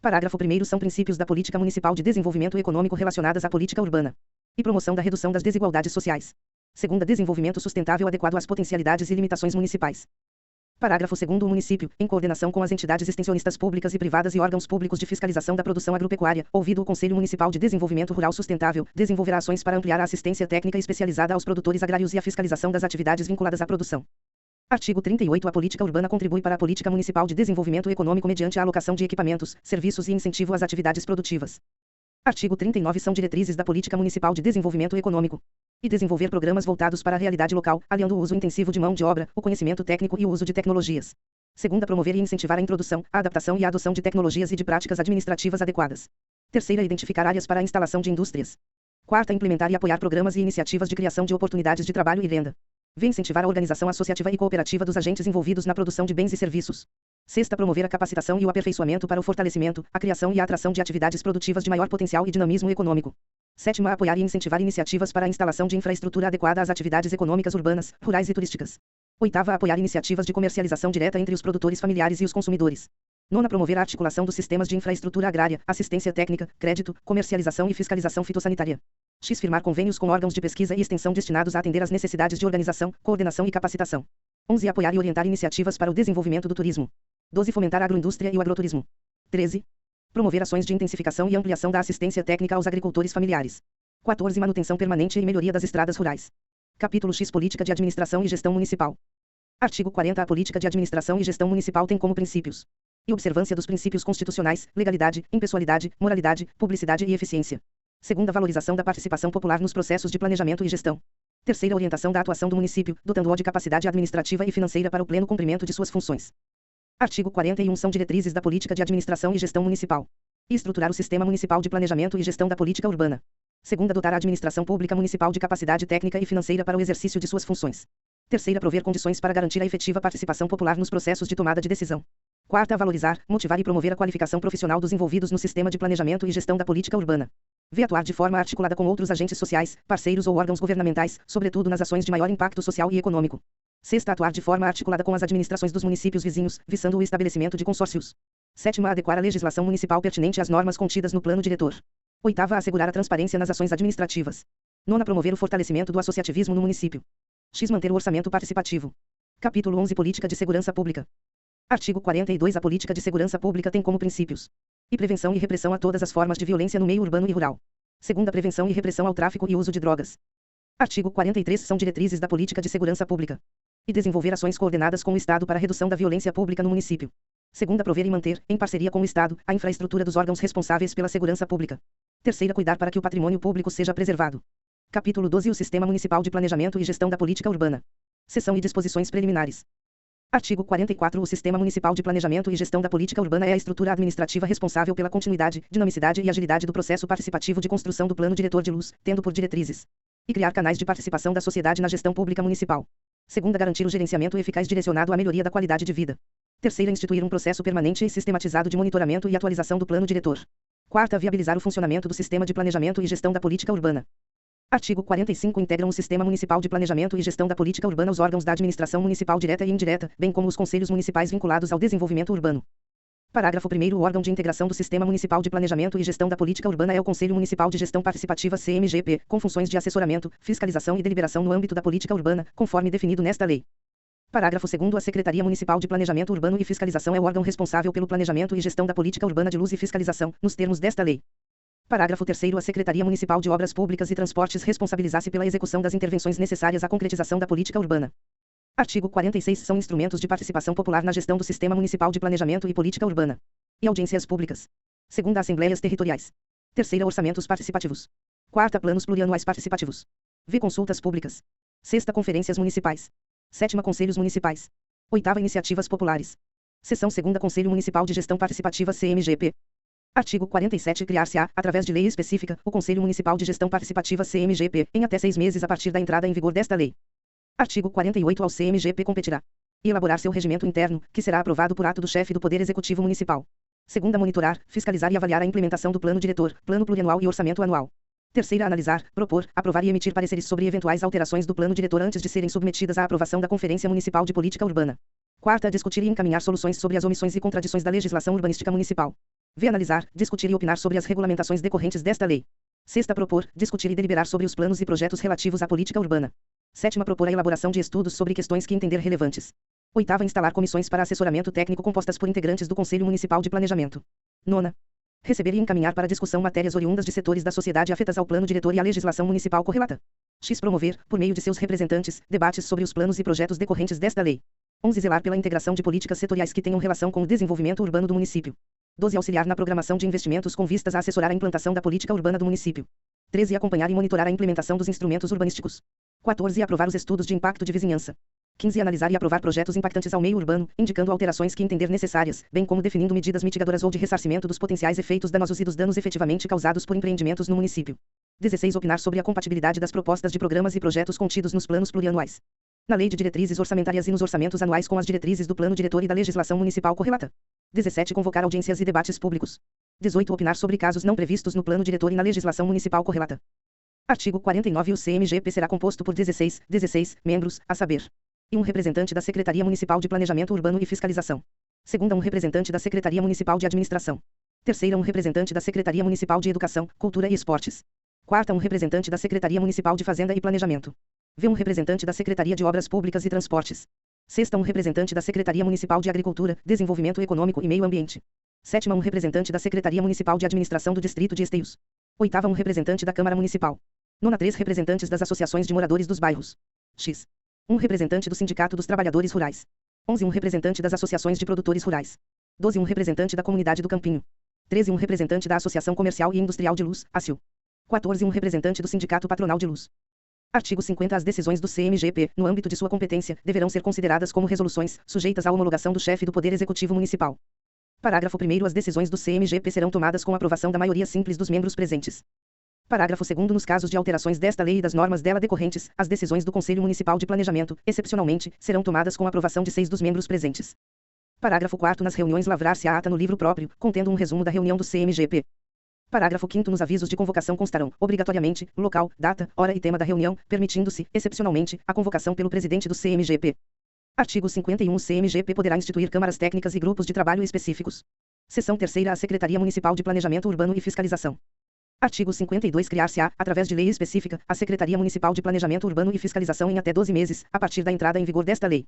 Parágrafo 1º. São princípios da Política Municipal de Desenvolvimento Econômico relacionadas à política urbana e promoção da redução das desigualdades sociais. Segunda, desenvolvimento sustentável adequado às potencialidades e limitações municipais. Parágrafo 2º. O município, em coordenação com as entidades extensionistas públicas e privadas e órgãos públicos de fiscalização da produção agropecuária, ouvido o Conselho Municipal de Desenvolvimento Rural Sustentável, desenvolverá ações para ampliar a assistência técnica especializada aos produtores agrários e a fiscalização das atividades vinculadas à produção. Artigo 38. A política urbana contribui para a política municipal de desenvolvimento econômico mediante a alocação de equipamentos, serviços e incentivo às atividades produtivas. Artigo 39. São diretrizes da política municipal de desenvolvimento econômico e desenvolver programas voltados para a realidade local, aliando o uso intensivo de mão de obra, o conhecimento técnico e o uso de tecnologias. Segunda, promover e incentivar a introdução, a adaptação e a adoção de tecnologias e de práticas administrativas adequadas. Terceira, identificar áreas para a instalação de indústrias. Quarta, implementar e apoiar programas e iniciativas de criação de oportunidades de trabalho e renda. V, incentivar a organização associativa e cooperativa dos agentes envolvidos na produção de bens e serviços. Sexta, promover a capacitação e o aperfeiçoamento para o fortalecimento, a criação e a atração de atividades produtivas de maior potencial e dinamismo econômico. Sétima, apoiar e incentivar iniciativas para a instalação de infraestrutura adequada às atividades econômicas urbanas, rurais e turísticas. Oitava, apoiar iniciativas de comercialização direta entre os produtores familiares e os consumidores. Nona, promover a articulação dos sistemas de infraestrutura agrária, assistência técnica, crédito, comercialização e fiscalização fitossanitária. X, firmar convênios com órgãos de pesquisa e extensão destinados a atender às necessidades de organização, coordenação e capacitação. 11, apoiar e orientar iniciativas para o desenvolvimento do turismo. 12, fomentar a agroindústria e o agroturismo. 13, promover ações de intensificação e ampliação da assistência técnica aos agricultores familiares. 14, manutenção permanente e melhoria das estradas rurais. Capítulo X. Política de Administração e Gestão Municipal. Artigo 40. A política de administração e gestão municipal tem como princípios e observância dos princípios constitucionais, legalidade, impessoalidade, moralidade, publicidade e eficiência. Segunda, valorização da participação popular nos processos de planejamento e gestão. Terceira, orientação da atuação do município, dotando-o de capacidade administrativa e financeira para o pleno cumprimento de suas funções. Artigo 41. São diretrizes da política de administração e gestão municipal. E estruturar o sistema municipal de planejamento e gestão da política urbana. Segunda, dotar a administração pública municipal de capacidade técnica e financeira para o exercício de suas funções. Terceira, prover condições para garantir a efetiva participação popular nos processos de tomada de decisão. Quarta, valorizar, motivar e promover a qualificação profissional dos envolvidos no sistema de planejamento e gestão da política urbana. V, atuar de forma articulada com outros agentes sociais, parceiros ou órgãos governamentais, sobretudo nas ações de maior impacto social e econômico. Sexta, atuar de forma articulada com as administrações dos municípios vizinhos, visando o estabelecimento de consórcios. Sétima, adequar a legislação municipal pertinente às normas contidas no plano diretor. Oitava, assegurar a transparência nas ações administrativas. Nona, promover o fortalecimento do associativismo no município. X, manter o orçamento participativo. Capítulo 11. Política de Segurança Pública. Artigo 42. A política de segurança pública tem como princípios e prevenção e repressão a todas as formas de violência no meio urbano e rural. Segunda, prevenção e repressão ao tráfico e uso de drogas. Artigo 43. São diretrizes da política de segurança pública e desenvolver ações coordenadas com o Estado para a redução da violência pública no município. Segunda, prover e manter, em parceria com o Estado, a infraestrutura dos órgãos responsáveis pela segurança pública. Terceira, cuidar para que o patrimônio público seja preservado. Capítulo 12. O Sistema Municipal de Planejamento e Gestão da Política Urbana. Seção e disposições preliminares. Artigo 44. O Sistema Municipal de Planejamento e Gestão da Política Urbana é a estrutura administrativa responsável pela continuidade, dinamicidade e agilidade do processo participativo de construção do Plano Diretor de Luz, tendo por diretrizes e criar canais de participação da sociedade na gestão pública municipal. Segunda, garantir o gerenciamento eficaz direcionado à melhoria da qualidade de vida. Terceira, instituir um processo permanente e sistematizado de monitoramento e atualização do Plano Diretor. Quarta, viabilizar o funcionamento do Sistema de Planejamento e Gestão da Política Urbana. Artigo 45. Integram o Sistema Municipal de Planejamento e Gestão da Política Urbana os órgãos da administração municipal direta e indireta, bem como os conselhos municipais vinculados ao desenvolvimento urbano. Parágrafo 1º. O órgão de integração do Sistema Municipal de Planejamento e Gestão da Política Urbana é o Conselho Municipal de Gestão Participativa CMGP, com funções de assessoramento, fiscalização e deliberação no âmbito da política urbana, conforme definido nesta lei. Parágrafo 2º. A Secretaria Municipal de Planejamento Urbano e Fiscalização é o órgão responsável pelo planejamento e gestão da política urbana de luz e fiscalização, nos termos desta lei. Parágrafo 3º. A Secretaria Municipal de Obras Públicas e Transportes responsabilizar-se pela execução das intervenções necessárias à concretização da política urbana. Artigo 46. São instrumentos de participação popular na gestão do Sistema Municipal de Planejamento e Política Urbana. E audiências públicas. Segunda, Assembleias Territoriais. Terceira, Orçamentos participativos. Quarta, Planos plurianuais participativos. V, Consultas públicas. Sexta, Conferências municipais. Sétima, Conselhos municipais. Oitava, Iniciativas populares. Seção segunda, Conselho Municipal de Gestão Participativa CMGP. Artigo 47. Criar-se-á, através de lei específica, o Conselho Municipal de Gestão Participativa CMGP, em até 6 meses a partir da entrada em vigor desta lei. Artigo 48. Ao CMGP competirá elaborar seu regimento interno, que será aprovado por ato do chefe do Poder Executivo Municipal. Segunda, monitorar, fiscalizar e avaliar a implementação do Plano Diretor, Plano Plurianual e Orçamento Anual. Terceira, analisar, propor, aprovar e emitir pareceres sobre eventuais alterações do Plano Diretor antes de serem submetidas à aprovação da Conferência Municipal de Política Urbana. Quarta, discutir e encaminhar soluções sobre as omissões e contradições da legislação urbanística municipal. V, analisar, discutir e opinar sobre as regulamentações decorrentes desta lei. Sexta, propor, discutir e deliberar sobre os planos e projetos relativos à política urbana. Sétima, propor a elaboração de estudos sobre questões que entender relevantes. Oitava, instalar comissões para assessoramento técnico compostas por integrantes do Conselho Municipal de Planejamento. Nona, receber e encaminhar para discussão matérias oriundas de setores da sociedade afetas ao Plano Diretor e à legislação municipal correlata. X, promover, por meio de seus representantes, debates sobre os planos e projetos decorrentes desta lei. 11, zelar pela integração de políticas setoriais que tenham relação com o desenvolvimento urbano do município. 12, auxiliar na programação de investimentos com vistas a assessorar a implantação da política urbana do município. 13, acompanhar e monitorar a implementação dos instrumentos urbanísticos. 14, aprovar os estudos de impacto de vizinhança. 15, analisar e aprovar projetos impactantes ao meio urbano, indicando alterações que entender necessárias, bem como definindo medidas mitigadoras ou de ressarcimento dos potenciais efeitos danosos e dos danos efetivamente causados por empreendimentos no município. 16, opinar sobre a compatibilidade das propostas de programas e projetos contidos nos planos plurianuais, na Lei de Diretrizes Orçamentárias e nos orçamentos anuais com as diretrizes do Plano Diretor e da legislação municipal correlata. 17, convocar audiências e debates públicos. 18, opinar sobre casos não previstos no Plano Diretor e na legislação municipal correlata. Artigo 49. O CMGP será composto por 16 membros, a saber: e um representante da Secretaria Municipal de Planejamento Urbano e Fiscalização. Segunda, um representante da Secretaria Municipal de Administração. Terceira, um representante da Secretaria Municipal de Educação, Cultura e Esportes. Quarta, um representante da Secretaria Municipal de Fazenda e Planejamento. V, um representante da Secretaria de Obras Públicas e Transportes. Sexta, um representante da Secretaria Municipal de Agricultura, Desenvolvimento Econômico e Meio Ambiente. Sétima, um representante da Secretaria Municipal de Administração do Distrito de Esteios. Oitava, um representante da Câmara Municipal. Nona, 3 representantes das associações de moradores dos bairros. X. Um representante do Sindicato dos Trabalhadores Rurais. 11, um representante das associações de produtores rurais. 12, um representante da Comunidade do Campinho. 13, um representante da Associação Comercial e Industrial de Luz, ACIL. 14, um representante do Sindicato Patronal de Luz. Artigo 50. As decisões do CMGP, no âmbito de sua competência, deverão ser consideradas como resoluções, sujeitas à homologação do chefe do Poder Executivo Municipal. Parágrafo 1º. As decisões do CMGP serão tomadas com aprovação da maioria simples dos membros presentes. Parágrafo 2º. Nos casos de alterações desta lei e das normas dela decorrentes, as decisões do Conselho Municipal de Planejamento, excepcionalmente, serão tomadas com aprovação de 6 dos membros presentes. Parágrafo 4º. Nas reuniões lavrar-se a ata no livro próprio, contendo um resumo da reunião do CMGP. Parágrafo 5º. Nos avisos de convocação constarão, obrigatoriamente, local, data, hora e tema da reunião, permitindo-se, excepcionalmente, a convocação pelo presidente do CMGP. Artigo 51. O CMGP poderá instituir câmaras técnicas e grupos de trabalho específicos. Seção 3ª. A Secretaria Municipal de Planejamento Urbano e Fiscalização. Artigo 52. Criar-se-á, através de lei específica, a Secretaria Municipal de Planejamento Urbano e Fiscalização em até 12 meses, a partir da entrada em vigor desta lei.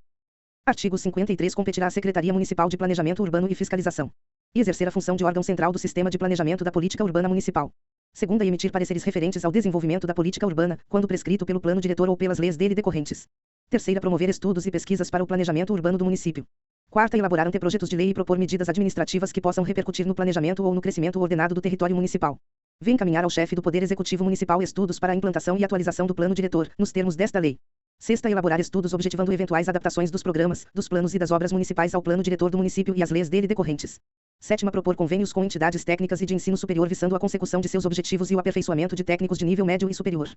Artigo 53. Competirá à Secretaria Municipal de Planejamento Urbano e Fiscalização e exercer a função de órgão central do Sistema de Planejamento da Política Urbana Municipal. Segunda, emitir pareceres referentes ao desenvolvimento da política urbana, quando prescrito pelo Plano Diretor ou pelas leis dele decorrentes. Terceira, promover estudos e pesquisas para o planejamento urbano do município. Quarta, elaborar anteprojetos de lei e propor medidas administrativas que possam repercutir no planejamento ou no crescimento ordenado do território municipal. V, encaminhar ao chefe do Poder Executivo Municipal estudos para a implantação e atualização do Plano Diretor, nos termos desta lei. Sexta, elaborar estudos objetivando eventuais adaptações dos programas, dos planos e das obras municipais ao Plano Diretor do município e às leis dele decorrentes. Sétima, propor convênios com entidades técnicas e de ensino superior visando a consecução de seus objetivos e o aperfeiçoamento de técnicos de nível médio e superior,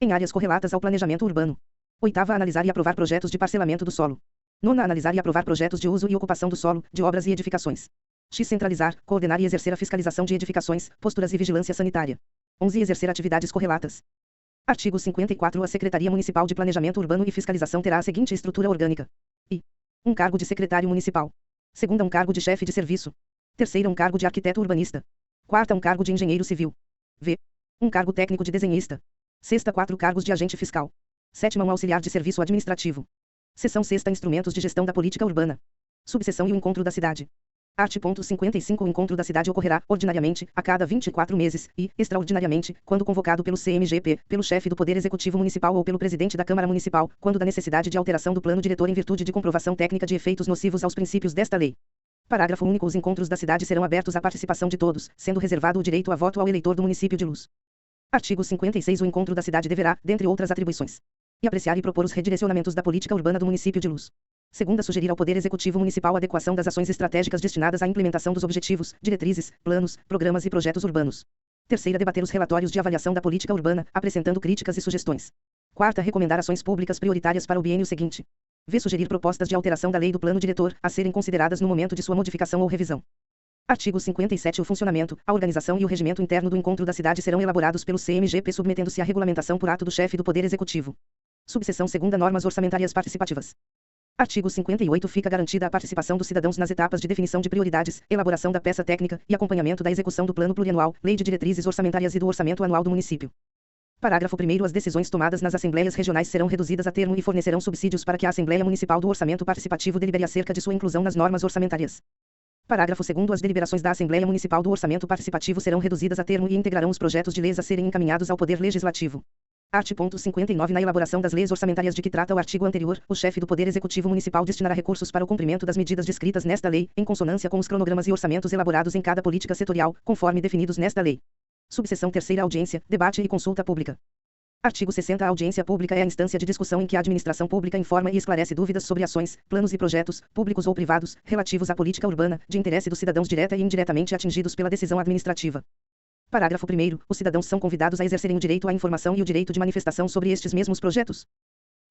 em áreas correlatas ao planejamento urbano. Oitava, analisar e aprovar projetos de parcelamento do solo. Nona, analisar e aprovar projetos de uso e ocupação do solo, de obras e edificações. X, centralizar, coordenar e exercer a fiscalização de edificações, posturas e vigilância sanitária. 11, exercer atividades correlatas. Artigo 54. A Secretaria Municipal de Planejamento Urbano e Fiscalização terá a seguinte estrutura orgânica: I. Um cargo de secretário municipal. Segunda, um cargo de chefe de serviço. Terceira, um cargo de arquiteto urbanista. Quarta, um cargo de engenheiro civil. V. Um cargo técnico de desenhista. Sexta, 4 cargos de agente fiscal. Sétima, um auxiliar de serviço administrativo. Seção 6ª. Instrumentos de gestão da política urbana. Subseção e o encontro da cidade. Art. 55. O encontro da cidade ocorrerá, ordinariamente, a cada 24 meses, e, extraordinariamente, quando convocado pelo CMGP, pelo chefe do Poder Executivo Municipal ou pelo presidente da Câmara Municipal, quando da necessidade de alteração do plano diretor em virtude de comprovação técnica de efeitos nocivos aos princípios desta lei. Parágrafo único. Os encontros da cidade serão abertos à participação de todos, sendo reservado o direito a voto ao eleitor do município de Luz. Artigo 56. O encontro da cidade deverá, dentre outras atribuições, apreciar e propor os redirecionamentos da política urbana do município de Luz. Segunda, sugerir ao Poder Executivo Municipal a adequação das ações estratégicas destinadas à implementação dos objetivos, diretrizes, planos, programas e projetos urbanos. Terceira, debater os relatórios de avaliação da política urbana, apresentando críticas e sugestões. Quarta, recomendar ações públicas prioritárias para o biênio seguinte. V. Sugerir propostas de alteração da lei do plano diretor, a serem consideradas no momento de sua modificação ou revisão. Artigo 57. O funcionamento, a organização e o regimento interno do encontro da cidade serão elaborados pelo CMGP submetendo-se à regulamentação por ato do chefe do Poder Executivo. Subseção 2ª. Normas orçamentárias participativas. Artigo 58. Fica garantida a participação dos cidadãos nas etapas de definição de prioridades, elaboração da peça técnica e acompanhamento da execução do plano plurianual, lei de diretrizes orçamentárias e do orçamento anual do município. Parágrafo 1º. As decisões tomadas nas assembleias regionais serão reduzidas a termo e fornecerão subsídios para que a Assembleia Municipal do Orçamento Participativo delibere acerca de sua inclusão nas normas orçamentárias. Parágrafo 2º. As deliberações da Assembleia Municipal do Orçamento Participativo serão reduzidas a termo e integrarão os projetos de leis a serem encaminhados ao Poder Legislativo. Art. 59. Na elaboração das leis orçamentárias de que trata o artigo anterior, o chefe do Poder Executivo Municipal destinará recursos para o cumprimento das medidas descritas nesta lei, em consonância com os cronogramas e orçamentos elaborados em cada política setorial, conforme definidos nesta lei. Subseção 3ª. Audiência, debate e consulta pública. Artigo 60. A audiência pública é a instância de discussão em que a administração pública informa e esclarece dúvidas sobre ações, planos e projetos, públicos ou privados, relativos à política urbana, de interesse dos cidadãos direta e indiretamente atingidos pela decisão administrativa. Parágrafo 1º. Os cidadãos são convidados a exercerem o direito à informação e o direito de manifestação sobre estes mesmos projetos.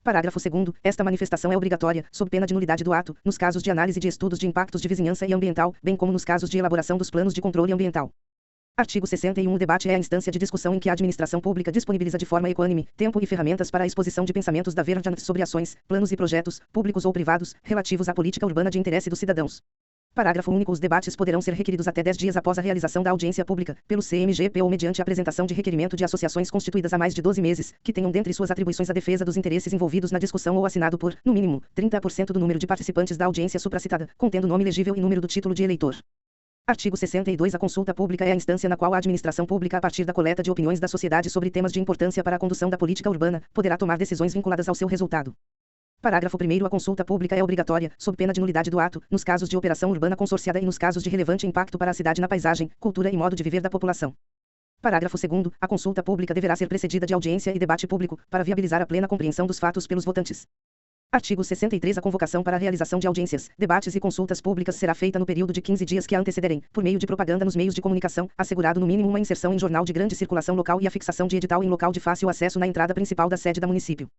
Parágrafo 2º. Esta manifestação é obrigatória, sob pena de nulidade do ato, nos casos de análise de estudos de impactos de vizinhança e ambiental, bem como nos casos de elaboração dos planos de controle ambiental. Artigo 61. O debate é a instância de discussão em que a administração pública disponibiliza de forma equânime, tempo e ferramentas para a exposição de pensamentos da verdade sobre ações, planos e projetos, públicos ou privados, relativos à política urbana de interesse dos cidadãos. Parágrafo único. Os debates poderão ser requeridos até 10 dias após a realização da audiência pública, pelo CMGP ou mediante a apresentação de requerimento de associações constituídas há mais de 12 meses, que tenham dentre suas atribuições a defesa dos interesses envolvidos na discussão ou assinado por, no mínimo, 30% do número de participantes da audiência supracitada, contendo nome legível e número do título de eleitor. Artigo 62. A consulta pública é a instância na qual a administração pública, a partir da coleta de opiniões da sociedade sobre temas de importância para a condução da política urbana, poderá tomar decisões vinculadas ao seu resultado. Parágrafo 1º. A consulta pública é obrigatória, sob pena de nulidade do ato, nos casos de operação urbana consorciada e nos casos de relevante impacto para a cidade na paisagem, cultura e modo de viver da população. Parágrafo 2º. A consulta pública deverá ser precedida de audiência e debate público, para viabilizar a plena compreensão dos fatos pelos votantes. Artigo 63. A convocação para a realização de audiências, debates e consultas públicas será feita no período de 15 dias que a antecederem, por meio de propaganda nos meios de comunicação, assegurado no mínimo uma inserção em jornal de grande circulação local e a fixação de edital em local de fácil acesso na entrada principal da sede da município.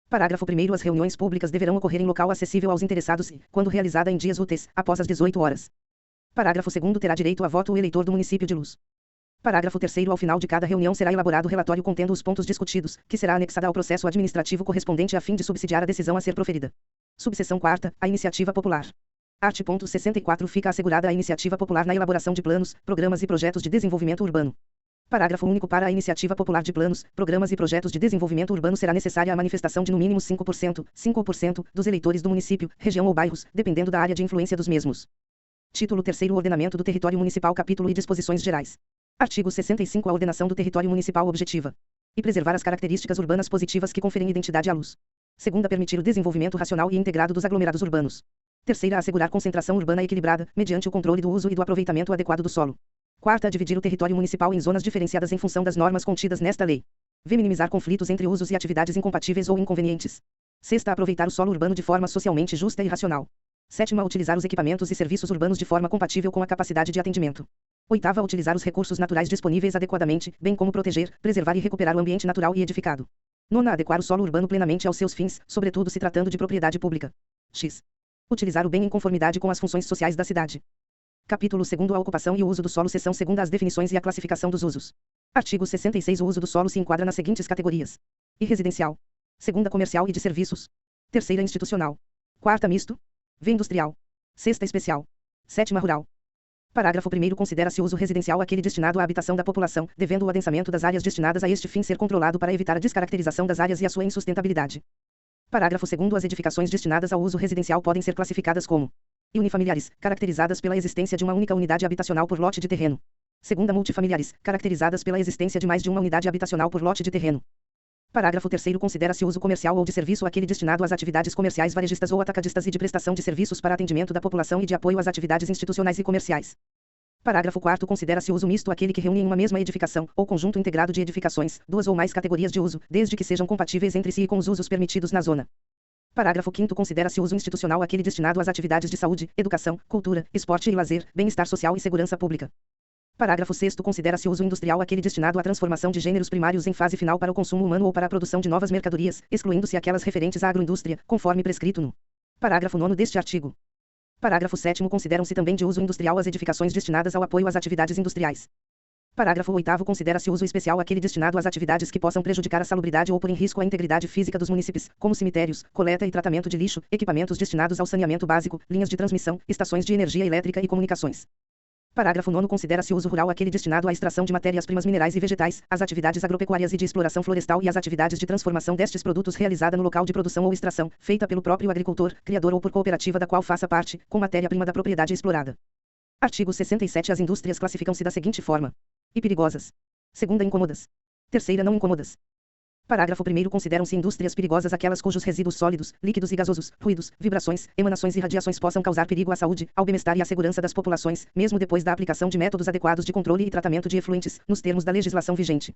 Parágrafo 1º. As reuniões públicas deverão ocorrer em local acessível aos interessados e, quando realizada em dias úteis, após as 18 horas. Parágrafo 2º. Terá direito a voto o eleitor do município de Luz. Parágrafo 3º. Ao final de cada reunião será elaborado relatório contendo os pontos discutidos, que será anexada ao processo administrativo correspondente a fim de subsidiar a decisão a ser proferida. Subseção 4ª. A iniciativa popular. Art. 64. Fica assegurada a iniciativa popular na elaboração de planos, programas e projetos de desenvolvimento urbano. Parágrafo único. Para a iniciativa popular de planos, programas e projetos de desenvolvimento urbano será necessária a manifestação de no mínimo 5% dos eleitores do município, região ou bairros, dependendo da área de influência dos mesmos. Título 3º. Ordenamento do território municipal. Capítulo e disposições gerais. Artigo 65. A ordenação do território municipal objetiva e preservar as características urbanas positivas que conferem identidade à Luz. Segunda, permitir o desenvolvimento racional e integrado dos aglomerados urbanos. Terceira, assegurar concentração urbana equilibrada, mediante o controle do uso e do aproveitamento adequado do solo. Quarta, dividir o território municipal em zonas diferenciadas em função das normas contidas nesta lei. V. Minimizar conflitos entre usos e atividades incompatíveis ou inconvenientes. Sexta, aproveitar o solo urbano de forma socialmente justa e racional. Sétima, utilizar os equipamentos e serviços urbanos de forma compatível com a capacidade de atendimento. Oitava, utilizar os recursos naturais disponíveis adequadamente, bem como proteger, preservar e recuperar o ambiente natural e edificado. Nona, adequar o solo urbano plenamente aos seus fins, sobretudo se tratando de propriedade pública. X. Utilizar o bem em conformidade com as funções sociais da cidade. Capítulo 2º. A ocupação e o uso do solo. Seção 2ª. As definições e a classificação dos usos. Artigo 66. O uso do solo se enquadra nas seguintes categorias: I. Residencial. Segunda, comercial e de serviços. Terceira, institucional. Quarta, misto. V. Industrial. Sexta, especial. Sétima, rural. Parágrafo 1º. Considera-se uso residencial aquele destinado à habitação da população, devendo o adensamento das áreas destinadas a este fim ser controlado para evitar a descaracterização das áreas e a sua insustentabilidade. Parágrafo 2º. As edificações destinadas ao uso residencial podem ser classificadas como e unifamiliares, caracterizadas pela existência de uma única unidade habitacional por lote de terreno. Segunda, multifamiliares, caracterizadas pela existência de mais de uma unidade habitacional por lote de terreno. Parágrafo 3º. Considera-se uso comercial ou de serviço aquele destinado às atividades comerciais varejistas ou atacadistas e de prestação de serviços para atendimento da população e de apoio às atividades institucionais e comerciais. Parágrafo 4º. Considera-se uso misto aquele que reúne em uma mesma edificação, ou conjunto integrado de edificações, duas ou mais categorias de uso, desde que sejam compatíveis entre si e com os usos permitidos na zona. Parágrafo 5º. Considera-se uso institucional aquele destinado às atividades de saúde, educação, cultura, esporte e lazer, bem-estar social e segurança pública. Parágrafo 6º. Considera-se uso industrial aquele destinado à transformação de gêneros primários em fase final para o consumo humano ou para a produção de novas mercadorias, excluindo-se aquelas referentes à agroindústria, conforme prescrito no parágrafo 9º deste artigo. Parágrafo 7º. Consideram-se também de uso industrial as edificações destinadas ao apoio às atividades industriais. Parágrafo 8º. Considera-se uso especial aquele destinado às atividades que possam prejudicar a salubridade ou pôr em risco a integridade física dos munícipes, como cemitérios, coleta e tratamento de lixo, equipamentos destinados ao saneamento básico, linhas de transmissão, estações de energia elétrica e comunicações. Parágrafo 9º. Considera-se uso rural aquele destinado à extração de matérias-primas minerais e vegetais, às atividades agropecuárias e de exploração florestal e às atividades de transformação destes produtos realizada no local de produção ou extração, feita pelo próprio agricultor, criador ou por cooperativa da qual faça parte, com matéria-prima da propriedade explorada. Artigo 67. As indústrias classificam-se da seguinte forma: e perigosas. Segunda, incômodas. Terceira, não incômodas. Parágrafo 1º. Consideram-se indústrias perigosas aquelas cujos resíduos sólidos, líquidos e gasosos, ruídos, vibrações, emanações e radiações possam causar perigo à saúde, ao bem-estar e à segurança das populações, mesmo depois da aplicação de métodos adequados de controle e tratamento de efluentes, nos termos da legislação vigente.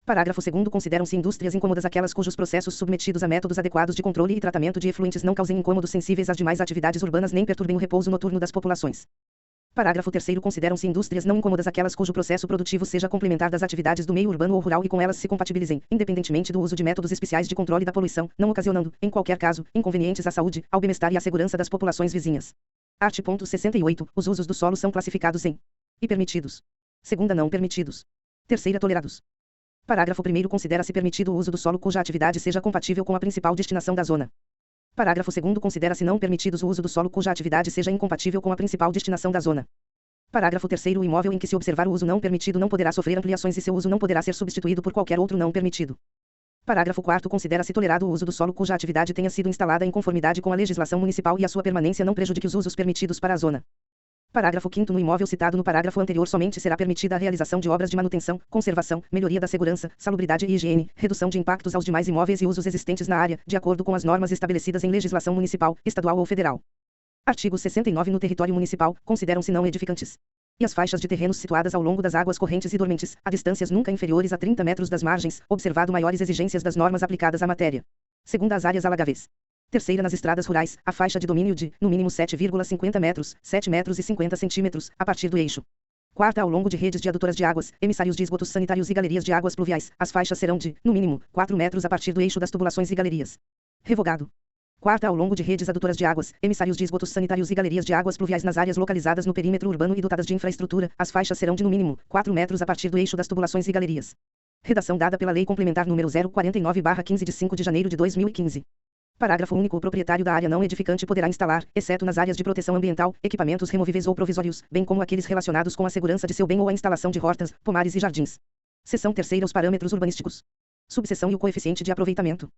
Parágrafo 2º. Consideram-se indústrias incômodas aquelas cujos processos submetidos a métodos adequados de controle e tratamento de efluentes não causem incômodos sensíveis às demais atividades urbanas nem perturbem o repouso noturno das populações. Parágrafo 3º. Consideram-se indústrias não incômodas aquelas cujo processo produtivo seja complementar das atividades do meio urbano ou rural e com elas se compatibilizem, independentemente do uso de métodos especiais de controle da poluição, não ocasionando, em qualquer caso, inconvenientes à saúde, ao bem-estar e à segurança das populações vizinhas. Art. 68. Os usos do solo são classificados em e permitidos. Segunda, não permitidos. Terceira, tolerados. Parágrafo 1º. Considera-se permitido o uso do solo cuja atividade seja compatível com a principal destinação da zona. Parágrafo 2º. Considera-se não permitidos o uso do solo cuja atividade seja incompatível com a principal destinação da zona. Parágrafo 3º. O imóvel em que se observar o uso não permitido não poderá sofrer ampliações e seu uso não poderá ser substituído por qualquer outro não permitido. Parágrafo 4º. Considera-se tolerado o uso do solo cuja atividade tenha sido instalada em conformidade com a legislação municipal e a sua permanência não prejudique os usos permitidos para a zona. Parágrafo 5º. No imóvel citado no parágrafo anterior somente será permitida a realização de obras de manutenção, conservação, melhoria da segurança, salubridade e higiene, redução de impactos aos demais imóveis e usos existentes na área, de acordo com as normas estabelecidas em legislação municipal, estadual ou federal. Artigo 69. No território municipal, consideram-se não edificantes e as faixas de terrenos situadas ao longo das águas correntes e dormentes, a distâncias nunca inferiores a 30 metros das margens, observado maiores exigências das normas aplicadas à matéria. Segunda, as áreas alagáveis. Terceira, nas estradas rurais, a faixa de domínio de, no mínimo 7,50 metros, 7 metros e 50 centímetros, a partir do eixo. Quarta, ao longo de redes de adutoras de águas, emissários de esgotos sanitários e galerias de águas pluviais, as faixas serão de, no mínimo, 4 metros a partir do eixo das tubulações e galerias. Revogado. Quarta, ao longo de redes adutoras de águas, emissários de esgotos sanitários e galerias de águas pluviais nas áreas localizadas no perímetro urbano e dotadas de infraestrutura, as faixas serão de no mínimo 4 metros a partir do eixo das tubulações e galerias. Redação dada pela Lei Complementar número 049/15 de 5 de janeiro de 2015. Parágrafo único. O proprietário da área não edificante poderá instalar, exceto nas áreas de proteção ambiental, equipamentos removíveis ou provisórios, bem como aqueles relacionados com a segurança de seu bem ou a instalação de hortas, pomares e jardins. Seção 3ª. Os parâmetros urbanísticos. Subseção e o coeficiente de aproveitamento.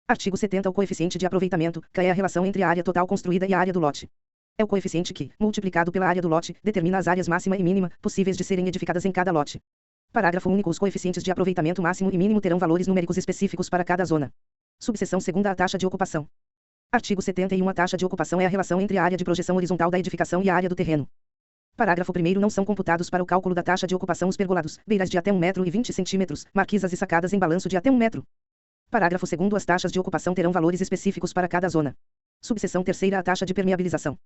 Artigo 70. O coeficiente de aproveitamento, que é a relação entre a área total construída e a área do lote. É o coeficiente que, multiplicado pela área do lote, determina as áreas máxima e mínima, possíveis de serem edificadas em cada lote. Parágrafo único. Os coeficientes de aproveitamento máximo e mínimo terão valores numéricos específicos para cada zona. Subseção 2ª. A taxa de ocupação. Artigo 71. A taxa de ocupação é a relação entre a área de projeção horizontal da edificação e a área do terreno. Parágrafo 1º. Não são computados para o cálculo da taxa de ocupação os pergolados, beiras de até 1,20 m, marquisas e sacadas em balanço de até 1 metro. Parágrafo 2º. As taxas de ocupação terão valores específicos para cada zona. Subseção 3ª. A taxa de permeabilização.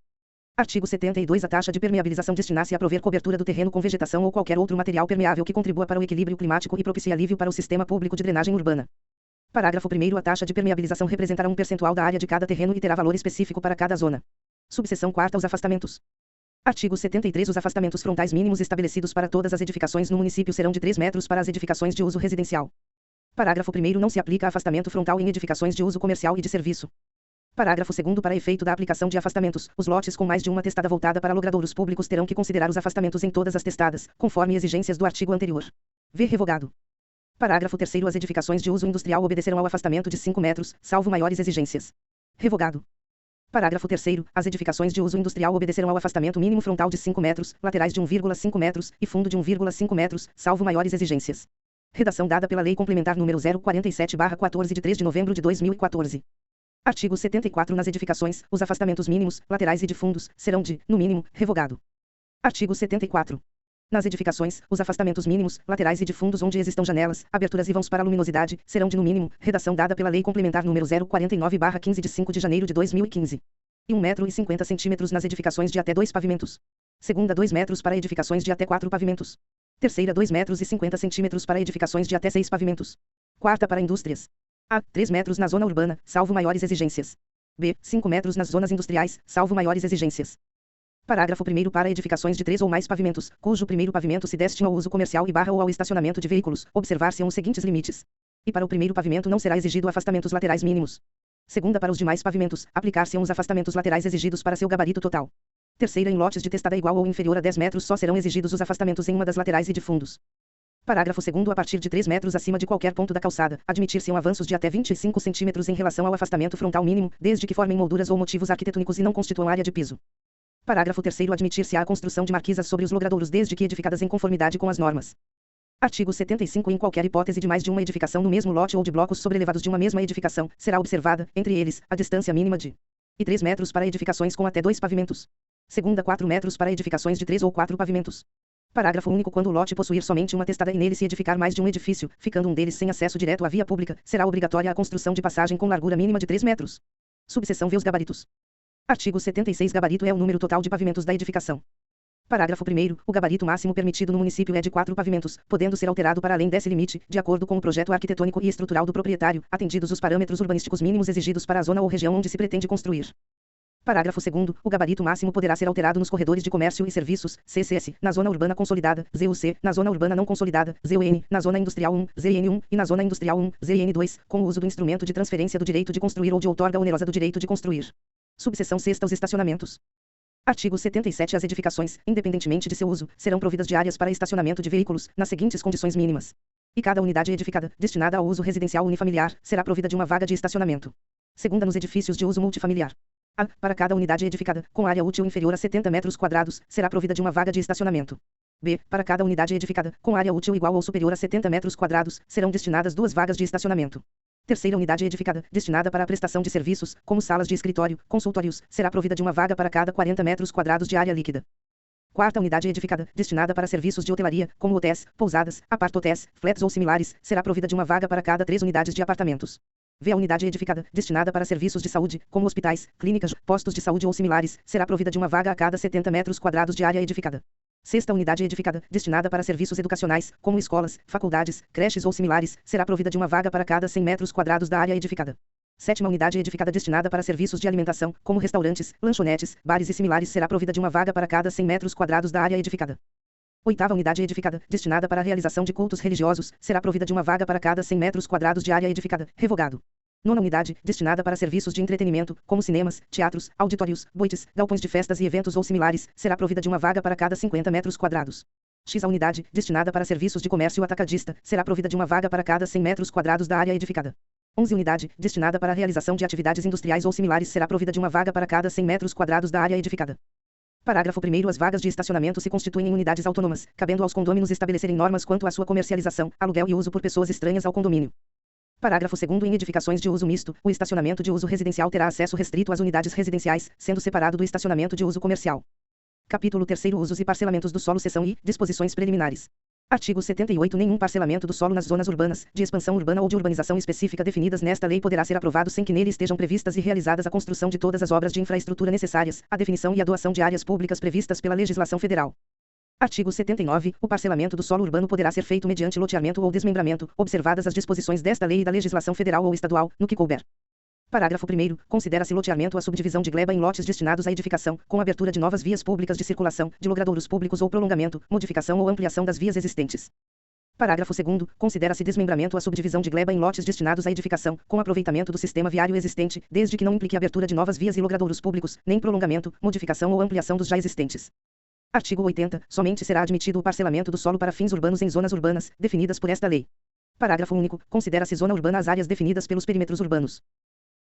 Artigo 72. A taxa de permeabilização destina-se a prover cobertura do terreno com vegetação ou qualquer outro material permeável que contribua para o equilíbrio climático e propicie alívio para o sistema público de drenagem urbana. Parágrafo 1º. A taxa de permeabilização representará um percentual da área de cada terreno e terá valor específico para cada zona. Subseção 4ª. Os afastamentos. Artigo 73. Os afastamentos frontais mínimos estabelecidos para todas as edificações no município serão de 3 metros para as edificações de uso residencial. Parágrafo 1º. Não se aplica afastamento frontal em edificações de uso comercial e de serviço. Parágrafo 2º. Para efeito da aplicação de afastamentos, os lotes com mais de uma testada voltada para logradouros públicos terão que considerar os afastamentos em todas as testadas, conforme exigências do artigo anterior. V. Revogado. Parágrafo 3º. As edificações de uso industrial obedecerão ao afastamento de 5 metros, salvo maiores exigências. Revogado. Parágrafo 3º. As edificações de uso industrial obedecerão ao afastamento mínimo frontal de 5 metros, laterais de 1,5 metros e fundo de 1,5 metros, salvo maiores exigências. Redação dada pela Lei Complementar número 047/14 de 3 de novembro de 2014. Artigo 74. Nas edificações, os afastamentos mínimos, laterais e de fundos, serão de, no mínimo, revogado. Artigo 74. Nas edificações, os afastamentos mínimos, laterais e de fundos onde existam janelas, aberturas e vãos para luminosidade, serão de no mínimo, redação dada pela Lei Complementar número 049/15 de 5 de janeiro de 2015. E 1,50 m nas edificações de até 2 pavimentos. Segunda, 2 metros para edificações de até 4 pavimentos. Terceira, 2,50 m para edificações de até 6 pavimentos. Quarta, para indústrias. A. 3 metros na zona urbana, salvo maiores exigências. B. 5 metros nas zonas industriais, salvo maiores exigências. Parágrafo 1º. Para edificações de 3 ou mais pavimentos, cujo primeiro pavimento se destine ao uso comercial ou ao estacionamento de veículos, observar-se-ão os seguintes limites. E para o primeiro pavimento não será exigido afastamentos laterais mínimos. Segunda, para os demais pavimentos, aplicar-se-ão os afastamentos laterais exigidos para seu gabarito total. Terceira, em lotes de testada igual ou inferior a 10 metros só serão exigidos os afastamentos em uma das laterais e de fundos. Parágrafo 2º. A partir de 3 metros acima de qualquer ponto da calçada, admitir-se-ão avanços de até 25 centímetros em relação ao afastamento frontal mínimo, desde que formem molduras ou motivos arquitetônicos e não constituam área de piso. Parágrafo 3º. Admitir-se-á a construção de marquisas sobre os logradouros desde que edificadas em conformidade com as normas. Artigo 75. Em qualquer hipótese de mais de uma edificação no mesmo lote ou de blocos sobrelevados de uma mesma edificação, será observada, entre eles, a distância mínima de e 3 metros para edificações com até 2 pavimentos. Segunda, 4 metros para edificações de 3 ou 4 pavimentos. Parágrafo único. Quando o lote possuir somente uma testada e nele se edificar mais de um edifício, ficando um deles sem acesso direto à via pública, será obrigatória a construção de passagem com largura mínima de 3 metros. Subseção V. Os gabaritos. Artigo 76. Gabarito é o número total de pavimentos da edificação. Parágrafo 1º. O gabarito máximo permitido no município é de 4 pavimentos, podendo ser alterado para além desse limite, de acordo com o projeto arquitetônico e estrutural do proprietário, atendidos os parâmetros urbanísticos mínimos exigidos para a zona ou região onde se pretende construir. Parágrafo 2º. O gabarito máximo poderá ser alterado nos corredores de comércio e serviços, CCS, na zona urbana consolidada, ZUC, na zona urbana não consolidada, ZUN, na zona industrial 1, ZN1, e na zona industrial 1, ZN2, com o uso do instrumento de transferência do direito de construir ou de outorga onerosa do direito de construir. Subseção 6ª. Os estacionamentos. Artigo 77. As edificações, independentemente de seu uso, serão providas de áreas para estacionamento de veículos, nas seguintes condições mínimas. E cada unidade edificada, destinada ao uso residencial unifamiliar, será provida de uma vaga de estacionamento. Segunda, nos edifícios de uso multifamiliar. A. Para cada unidade edificada, com área útil inferior a 70 metros quadrados, será provida de uma vaga de estacionamento. B. Para cada unidade edificada, com área útil igual ou superior a 70 metros quadrados, serão destinadas 2 vagas de estacionamento. Terceira unidade edificada, destinada para a prestação de serviços, como salas de escritório, consultórios, será provida de uma vaga para cada 40 metros quadrados de área líquida. Quarta unidade edificada, destinada para serviços de hotelaria, como hotéis, pousadas, apart-hotéis, flats ou similares, será provida de uma vaga para cada 3 unidades de apartamentos. V. A unidade edificada, destinada para serviços de saúde, como hospitais, clínicas, postos de saúde ou similares, será provida de uma vaga a cada 70 metros quadrados de área edificada. Sexta unidade edificada, destinada para serviços educacionais, como escolas, faculdades, creches ou similares, será provida de uma vaga para cada 100 metros quadrados da área edificada. Sétima unidade edificada destinada para serviços de alimentação, como restaurantes, lanchonetes, bares e similares, será provida de uma vaga para cada 100 metros quadrados da área edificada. Oitava unidade edificada, destinada para a realização de cultos religiosos, será provida de uma vaga para cada 100 metros quadrados de área edificada, revogado. Nona unidade, destinada para serviços de entretenimento, como cinemas, teatros, auditórios, boites, galpões de festas e eventos ou similares, será provida de uma vaga para cada 50 metros quadrados. X. A unidade, destinada para serviços de comércio atacadista, será provida de uma vaga para cada 100 metros quadrados da área edificada. 11. Unidade, destinada para a realização de atividades industriais ou similares, será provida de uma vaga para cada 100 metros quadrados da área edificada. Parágrafo 1º. As vagas de estacionamento se constituem em unidades autônomas, cabendo aos condôminos estabelecerem normas quanto à sua comercialização, aluguel e uso por pessoas estranhas ao condomínio. Parágrafo 2º. Em edificações de uso misto, o estacionamento de uso residencial terá acesso restrito às unidades residenciais, sendo separado do estacionamento de uso comercial. Capítulo 3º. Usos e parcelamentos do solo. Seção I. Disposições preliminares. Artigo 78. Nenhum parcelamento do solo nas zonas urbanas, de expansão urbana ou de urbanização específica definidas nesta lei poderá ser aprovado sem que nele estejam previstas e realizadas a construção de todas as obras de infraestrutura necessárias, a definição e a doação de áreas públicas previstas pela legislação federal. Artigo 79. O parcelamento do solo urbano poderá ser feito mediante loteamento ou desmembramento, observadas as disposições desta lei e da legislação federal ou estadual, no que couber. Parágrafo 1º. Considera-se loteamento a subdivisão de gleba em lotes destinados à edificação, com abertura de novas vias públicas de circulação, de logradouros públicos ou prolongamento, modificação ou ampliação das vias existentes. Parágrafo 2º. Considera-se desmembramento a subdivisão de gleba em lotes destinados à edificação, com aproveitamento do sistema viário existente, desde que não implique abertura de novas vias e logradouros públicos, nem prolongamento, modificação ou ampliação dos já existentes. Artigo 80. Somente será admitido o parcelamento do solo para fins urbanos em zonas urbanas, definidas por esta lei. Parágrafo único. Considera-se zona urbana as áreas definidas pelos perímetros urbanos.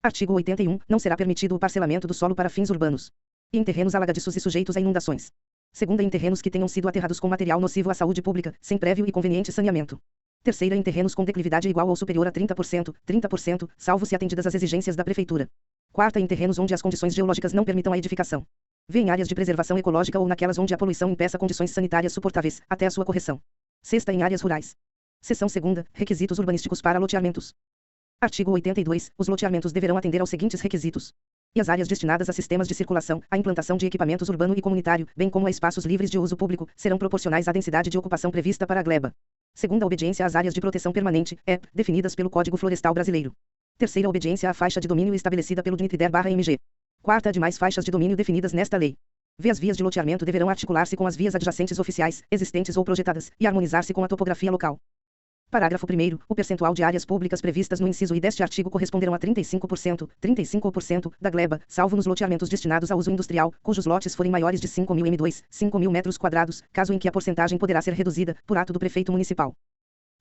Artigo 81. Não será permitido o parcelamento do solo para fins urbanos e em terrenos alagadiços e sujeitos a inundações. Segunda, em terrenos que tenham sido aterrados com material nocivo à saúde pública, sem prévio e conveniente saneamento. Terceira, em terrenos com declividade igual ou superior a 30%, salvo se atendidas as exigências da Prefeitura. Quarta, em terrenos onde as condições geológicas não permitam a edificação. V, em áreas de preservação ecológica ou naquelas onde a poluição impeça condições sanitárias suportáveis, até a sua correção. Sexta, em áreas rurais. Seção segunda, requisitos urbanísticos para loteamentos. Artigo 82. Os loteamentos deverão atender aos seguintes requisitos: e as áreas destinadas a sistemas de circulação, a implantação de equipamentos urbano e comunitário, bem como a espaços livres de uso público, serão proporcionais à densidade de ocupação prevista para a gleba. Segunda, obediência às áreas de proteção permanente, EP, definidas pelo Código Florestal Brasileiro. Terceira, obediência à faixa de domínio estabelecida pelo DNITDER/MG. Quarta, demais faixas de domínio definidas nesta lei. V, as vias de loteamento deverão articular-se com as vias adjacentes oficiais, existentes ou projetadas, e harmonizar-se com a topografia local. Parágrafo 1º. O percentual de áreas públicas previstas no inciso I deste artigo corresponderão a 35% da gleba, salvo nos loteamentos destinados a uso industrial, cujos lotes forem maiores de 5.000 m2, 5.000 metros quadrados, caso em que a porcentagem poderá ser reduzida, por ato do prefeito municipal.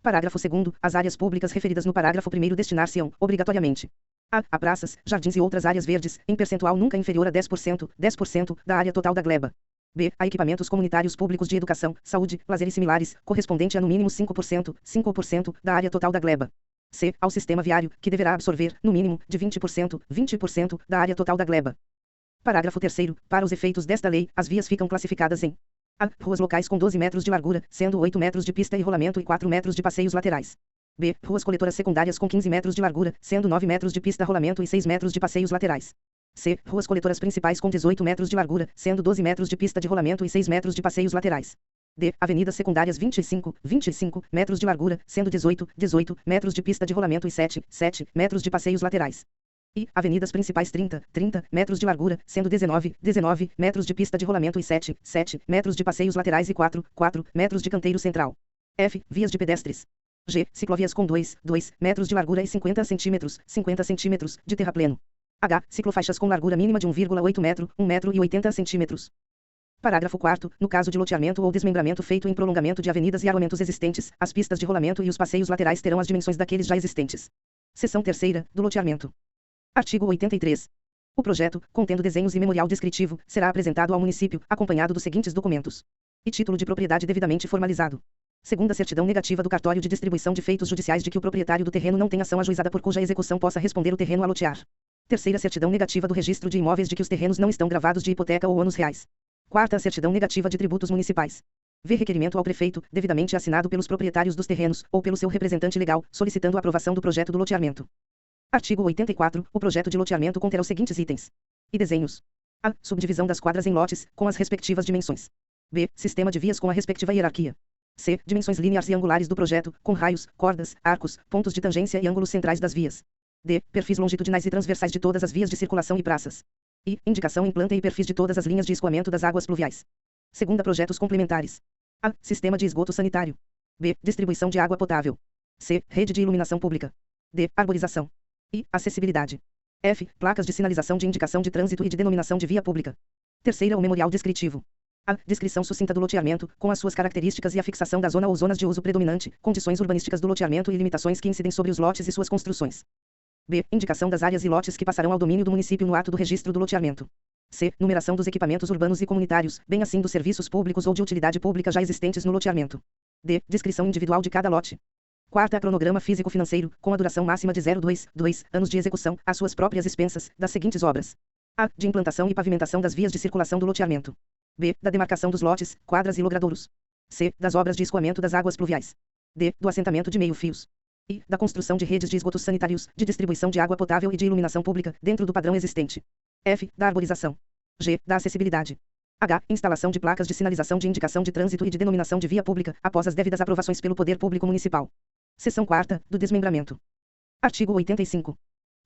Parágrafo 2º. As áreas públicas referidas no parágrafo 1º destinar-se-ão, obrigatoriamente, a praças, jardins e outras áreas verdes, em percentual nunca inferior a 10% da área total da gleba. B, a equipamentos comunitários públicos de educação, saúde, lazer e similares, correspondente a no mínimo 5% da área total da gleba. C, ao sistema viário, que deverá absorver, no mínimo, de 20% da área total da gleba. Parágrafo 3º. Para os efeitos desta lei, as vias ficam classificadas em: a, ruas locais com 12 metros de largura, sendo 8 metros de pista e rolamento e 4 metros de passeios laterais. B, ruas coletoras secundárias com 15 metros de largura, sendo 9 metros de pista, rolamento e 6 metros de passeios laterais. C, ruas coletoras principais com 18 metros de largura, sendo 12 metros de pista de rolamento e 6 metros de passeios laterais. D, avenidas secundárias 25 metros de largura, sendo 18 metros de pista de rolamento e 7 metros de passeios laterais. E, avenidas principais 30 metros de largura, sendo 19 metros de pista de rolamento e 7 metros de passeios laterais e 4 metros de canteiro central. F, vias de pedestres. G, ciclovias com 2 metros de largura e 50 centímetros de terrapleno. H, ciclofaixas com largura mínima de 1,8 metro, 1 metro e 80 centímetros. Parágrafo 4º. No caso de loteamento ou desmembramento feito em prolongamento de avenidas e arruamentos existentes, as pistas de rolamento e os passeios laterais terão as dimensões daqueles já existentes. Seção 3ª, do loteamento. Artigo 83. O projeto, contendo desenhos e memorial descritivo, será apresentado ao município, acompanhado dos seguintes documentos: e título de propriedade devidamente formalizado. Segunda, certidão negativa do cartório de distribuição de feitos judiciais de que o proprietário do terreno não tem ação ajuizada por cuja execução possa responder o terreno a lotear. Terceira, certidão negativa do registro de imóveis de que os terrenos não estão gravados de hipoteca ou ônus reais. Quarta, certidão negativa de tributos municipais. V, requerimento ao prefeito, devidamente assinado pelos proprietários dos terrenos, ou pelo seu representante legal, solicitando a aprovação do projeto do loteamento. Artigo 84. O projeto de loteamento conterá os seguintes itens: e desenhos. A, subdivisão das quadras em lotes, com as respectivas dimensões. B, sistema de vias com a respectiva hierarquia. C, dimensões lineares e angulares do projeto, com raios, cordas, arcos, pontos de tangência e ângulos centrais das vias. D, perfis longitudinais e transversais de todas as vias de circulação e praças. I, indicação em planta e perfis de todas as linhas de escoamento das águas pluviais. Segunda, projetos complementares. A, sistema de esgoto sanitário. B, distribuição de água potável. C, rede de iluminação pública. D, arborização. I, acessibilidade. F, placas de sinalização de indicação de trânsito e de denominação de via pública. Terceira, o memorial descritivo. A, descrição sucinta do loteamento, com as suas características e a fixação da zona ou zonas de uso predominante, condições urbanísticas do loteamento e limitações que incidem sobre os lotes e suas construções. B, indicação das áreas e lotes que passarão ao domínio do município no ato do registro do loteamento. C, numeração dos equipamentos urbanos e comunitários, bem assim dos serviços públicos ou de utilidade pública já existentes no loteamento. D, descrição individual de cada lote. Quarta, cronograma físico-financeiro, com a duração máxima de 2 anos de execução, às suas próprias expensas, das seguintes obras: A, de implantação e pavimentação das vias de circulação do loteamento. B, da demarcação dos lotes, quadras e logradouros. C, das obras de escoamento das águas pluviais. D, do assentamento de meio-fios. I, da construção de redes de esgotos sanitários, de distribuição de água potável e de iluminação pública, dentro do padrão existente. F, da arborização. G, da acessibilidade. H, instalação de placas de sinalização de indicação de trânsito e de denominação de via pública, após as devidas aprovações pelo Poder Público Municipal. Seção 4ª, do desmembramento. Artigo 85.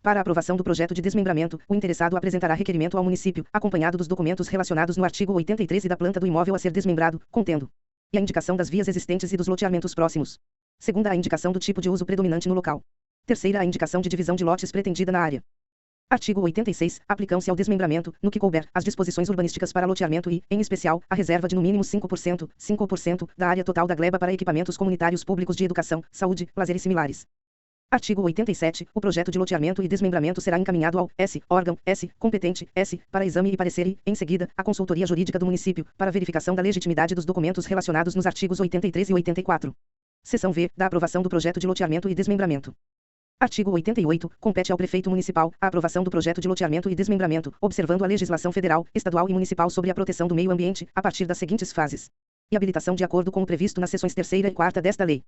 Para a aprovação do projeto de desmembramento, o interessado apresentará requerimento ao município, acompanhado dos documentos relacionados no artigo 83 e da planta do imóvel a ser desmembrado, contendo e a indicação das vias existentes e dos loteamentos próximos. Segunda, a indicação do tipo de uso predominante no local. Terceira, a indicação de divisão de lotes pretendida na área. Artigo 86. Aplicam-se ao desmembramento, no que couber, as disposições urbanísticas para loteamento e, em especial, a reserva de no mínimo 5% da área total da gleba para equipamentos comunitários públicos de educação, saúde, lazer e similares. Artigo 87. O projeto de loteamento e desmembramento será encaminhado ao órgão competente para exame e parecer e, em seguida, à consultoria jurídica do município, para verificação da legitimidade dos documentos relacionados nos artigos 83 e 84. Seção V. Da aprovação do projeto de loteamento e desmembramento. Artigo 88. Compete ao prefeito municipal a aprovação do projeto de loteamento e desmembramento, observando a legislação federal, estadual e municipal sobre a proteção do meio ambiente, a partir das seguintes fases: e habilitação de acordo com o previsto nas seções 3ª e 4ª desta lei.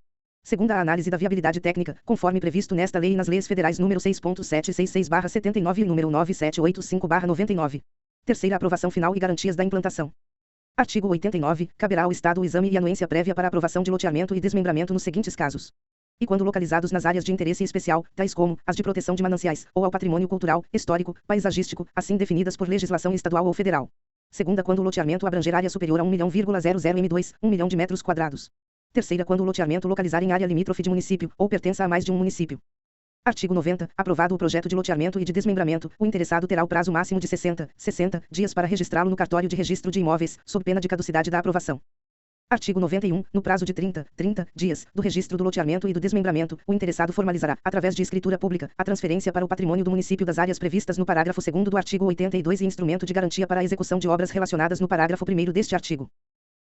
Segunda, a análise da viabilidade técnica, conforme previsto nesta lei e nas leis federais nº 6.766/79 e nº 9785/99. Terceira, aprovação final e garantias da implantação. Artigo 89. Caberá ao Estado o exame e anuência prévia para aprovação de loteamento e desmembramento nos seguintes casos: e quando localizados nas áreas de interesse especial, tais como as de proteção de mananciais, ou ao patrimônio cultural, histórico, paisagístico, assim definidas por legislação estadual ou federal. Segunda, quando o loteamento abranger área superior a 1.000.00 m2, 1 milhão de metros quadrados. Terceira, quando o loteamento localizar em área limítrofe de município, ou pertença a mais de um município. Artigo 90. Aprovado o projeto de loteamento e de desmembramento, o interessado terá o prazo máximo de 60 dias para registrá-lo no cartório de registro de imóveis, sob pena de caducidade da aprovação. Artigo 91. No prazo de 30 dias, do registro do loteamento e do desmembramento, o interessado formalizará, através de escritura pública, a transferência para o patrimônio do município das áreas previstas no parágrafo 2º do artigo 82 e instrumento de garantia para a execução de obras relacionadas no parágrafo 1º deste artigo.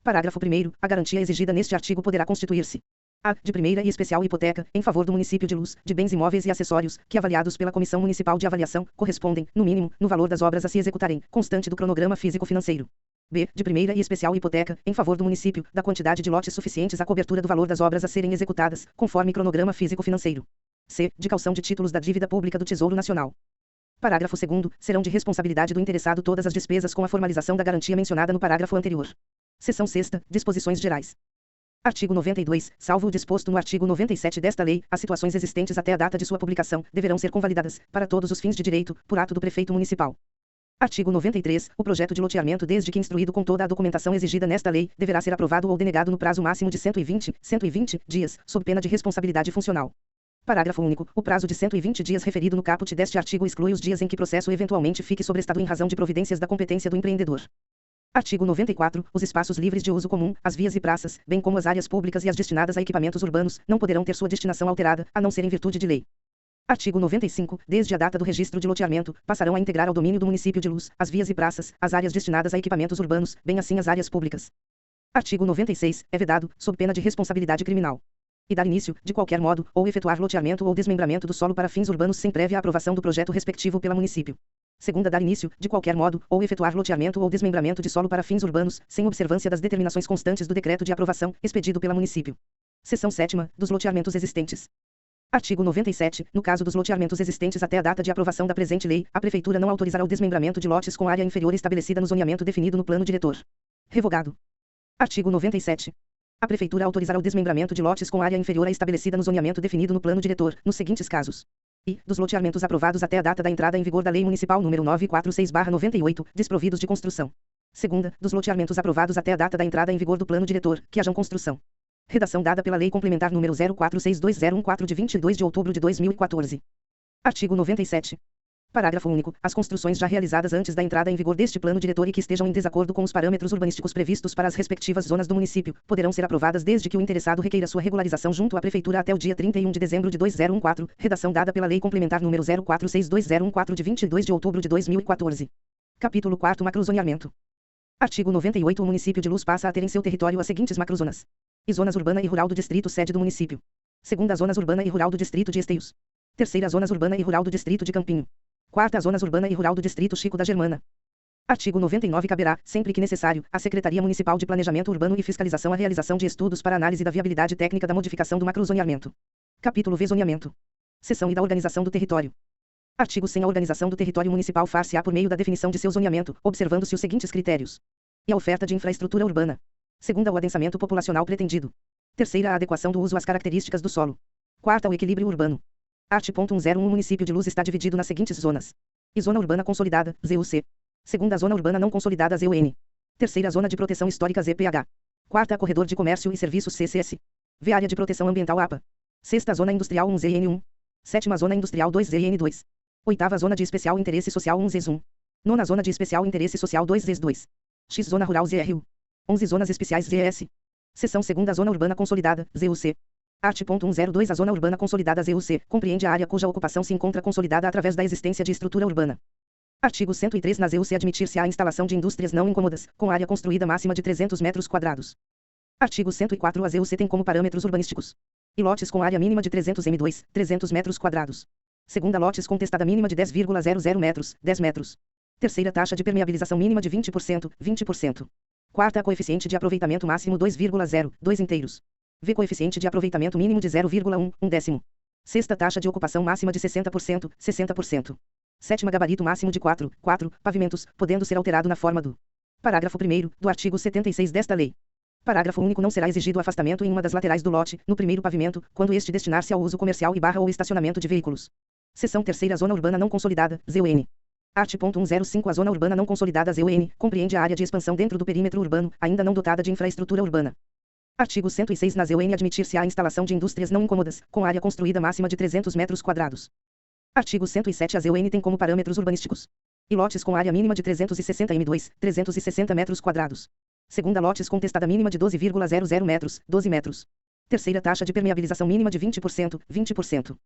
Parágrafo 1º. A garantia exigida neste artigo poderá constituir-se: a. De primeira e especial hipoteca, em favor do município de Luz, de bens imóveis e acessórios, que avaliados pela Comissão Municipal de Avaliação, correspondem, no mínimo, no valor das obras a se executarem, constante do cronograma físico-financeiro. B. De primeira e especial hipoteca, em favor do município, da quantidade de lotes suficientes à cobertura do valor das obras a serem executadas, conforme cronograma físico-financeiro. C. De calção de títulos da dívida pública do Tesouro Nacional. Parágrafo 2º. Serão de responsabilidade do interessado todas as despesas com a formalização da garantia mencionada no parágrafo anterior. Seção 6ª. Disposições gerais. Artigo 92. Salvo o disposto no artigo 97 desta lei, as situações existentes até a data de sua publicação deverão ser convalidadas, para todos os fins de direito, por ato do prefeito municipal. Artigo 93. O projeto de loteamento, desde que instruído com toda a documentação exigida nesta lei, deverá ser aprovado ou denegado no prazo máximo de 120 dias, sob pena de responsabilidade funcional. Parágrafo único. O prazo de 120 dias referido no caput deste artigo exclui os dias em que processo eventualmente fique sobrestado em razão de providências da competência do empreendedor. Artigo 94. Os espaços livres de uso comum, as vias e praças, bem como as áreas públicas e as destinadas a equipamentos urbanos, não poderão ter sua destinação alterada, a não ser em virtude de lei. Artigo 95. Desde a data do registro de loteamento, passarão a integrar ao domínio do município de Luz, as vias e praças, as áreas destinadas a equipamentos urbanos, bem assim as áreas públicas. Artigo 96. É vedado, sob pena de responsabilidade criminal: e dar início, de qualquer modo, ou efetuar loteamento ou desmembramento do solo para fins urbanos sem prévia aprovação do projeto respectivo pela município. Segunda, dar início, de qualquer modo, ou efetuar loteamento ou desmembramento de solo para fins urbanos, sem observância das determinações constantes do decreto de aprovação, expedido pela município. Seção 7ª. Dos loteamentos existentes. Artigo 97. No caso dos loteamentos existentes até a data de aprovação da presente lei, a Prefeitura não autorizará o desmembramento de lotes com área inferior estabelecida no zoneamento definido no plano diretor. Revogado. Artigo 97. A Prefeitura autorizará o desmembramento de lotes com área inferior à estabelecida no zoneamento definido no plano diretor, nos seguintes casos: e. Dos loteamentos aprovados até a data da entrada em vigor da Lei Municipal nº 946/98, desprovidos de construção. Segunda, dos loteamentos aprovados até a data da entrada em vigor do plano diretor, que hajam construção. Redação dada pela Lei Complementar nº 0462/014 de 22 de outubro de 2014. Artigo 97. Parágrafo único. As construções já realizadas antes da entrada em vigor deste plano diretor e que estejam em desacordo com os parâmetros urbanísticos previstos para as respectivas zonas do município, poderão ser aprovadas desde que o interessado requeira sua regularização junto à Prefeitura até o dia 31 de dezembro de 2014. Redação dada pela Lei Complementar nº 0462/014 de 22 de outubro de 2014. Capítulo 4. Macrozoneamento. Artigo 98. O município de Luz passa a ter em seu território as seguintes macrozonas: e zonas urbana e rural do distrito sede do município. Segunda, zonas urbana e rural do distrito de Esteios. Terceira, zonas urbana e rural do distrito de Campinho. Quarta, zonas urbana e rural do distrito Chico da Germana. Artigo 99. Caberá, sempre que necessário, à Secretaria Municipal de Planejamento Urbano e Fiscalização a realização de estudos para análise da viabilidade técnica da modificação do macrozoneamento. Capítulo V. Zoneamento. Seção I da organização do território. Artigo 100. A organização do território municipal far-se-á por meio da definição de seu zoneamento, observando-se os seguintes critérios: e a oferta de infraestrutura urbana. Segunda, o adensamento populacional pretendido. Terceira, a adequação do uso às características do solo. Quarta, o equilíbrio urbano. Art. 101. O município de Luz está dividido nas seguintes zonas: e zona urbana consolidada, ZUC. Segunda, zona urbana não consolidada, ZUN. Terceira, zona de proteção histórica, ZPH. Quarta, corredor de comércio e serviços, CCS. V. Área de proteção ambiental, APA. Sexta, zona industrial 1, ZN1. Sétima, zona industrial 2, ZN2. Oitava, zona de especial interesse social 1, ZES1. Nona, zona de especial interesse social 2, ZES2. X, zona rural, ZRU. 11 zonas especiais, ZES. Seção segunda, zona urbana consolidada, ZUC. Art.102 A Zona Urbana Consolidada ZUC compreende a área cuja ocupação se encontra consolidada através da existência de estrutura urbana. Artigo 103 Na ZUC admitir-se a instalação de indústrias não incômodas, com área construída máxima de 300 metros quadrados. Artigo 104 A ZUC tem como parâmetros urbanísticos: I lotes com área mínima de 300 m2, 300 metros quadrados. Segunda lotes com testada mínima de 10,00 metros, 10 metros. Terceira taxa de permeabilização mínima de 20%, 20%. Quarta coeficiente de aproveitamento máximo 2,0, 2 inteiros. V coeficiente de aproveitamento mínimo de 0,1, 1 décimo. Sexta taxa de ocupação máxima de 60%, 60%. Sétima gabarito máximo de 4 pavimentos, podendo ser alterado na forma do parágrafo 1º do artigo 76 desta lei. Parágrafo único. Não será exigido afastamento em uma das laterais do lote, no primeiro pavimento, quando este destinar-se ao uso comercial e ou estacionamento de veículos. Seção 3ª Zona Urbana Não Consolidada, ZUN. Art.105 A Zona Urbana Não Consolidada ZUN compreende a área de expansão dentro do perímetro urbano, ainda não dotada de infraestrutura urbana. Artigo 106 Na ZUN admitir-se a instalação de indústrias não incômodas, com área construída máxima de 300 metros quadrados. Artigo 107 A ZUN tem como parâmetros urbanísticos: I lotes com área mínima de 360 m2, 360 metros quadrados. Segunda lotes com testada mínima de 12,00 metros, 12 metros. Terceira taxa de permeabilização mínima de 20%, 20%.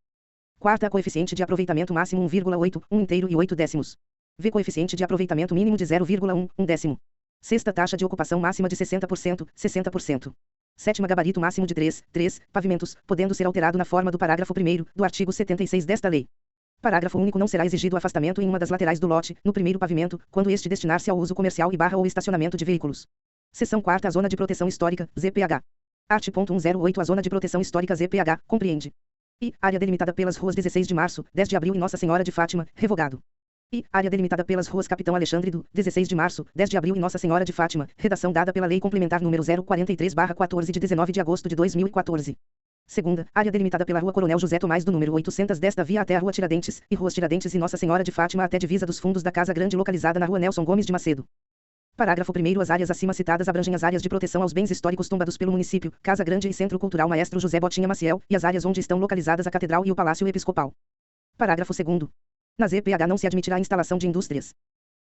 Quarta coeficiente de aproveitamento máximo 1,8, 1 inteiro e 8 décimos. V coeficiente de aproveitamento mínimo de 0,1, 1 décimo. Sexta taxa de ocupação máxima de 60%, 60%. Sétima gabarito máximo de 3 pavimentos, podendo ser alterado na forma do parágrafo 1º do artigo 76 desta lei. Parágrafo único. Não será exigido afastamento em uma das laterais do lote, no primeiro pavimento, quando este destinar-se ao uso comercial e ou estacionamento de veículos. Seção 4ª Zona de Proteção Histórica, ZPH. Art.108 A Zona de Proteção Histórica ZPH compreende: I. Área delimitada pelas ruas 16 de Março, 10 de Abril e Nossa Senhora de Fátima, revogado. I. Área delimitada pelas ruas Capitão Alexandre do, 16 de Março, 10 de Abril e Nossa Senhora de Fátima, redação dada pela Lei Complementar número 043/14 de 19 de agosto de 2014. Segunda, área delimitada pela Rua Coronel José Tomás do número 800 desta via até a Rua Tiradentes, e Ruas Tiradentes e Nossa Senhora de Fátima até divisa dos fundos da Casa Grande localizada na Rua Nelson Gomes de Macedo. Parágrafo 1º. As áreas acima citadas abrangem as áreas de proteção aos bens históricos tombados pelo município, Casa Grande e Centro Cultural Maestro José Botinha Maciel, e as áreas onde estão localizadas a Catedral e o Palácio Episcopal. Parágrafo 2º. Na ZPH não se admitirá a instalação de indústrias.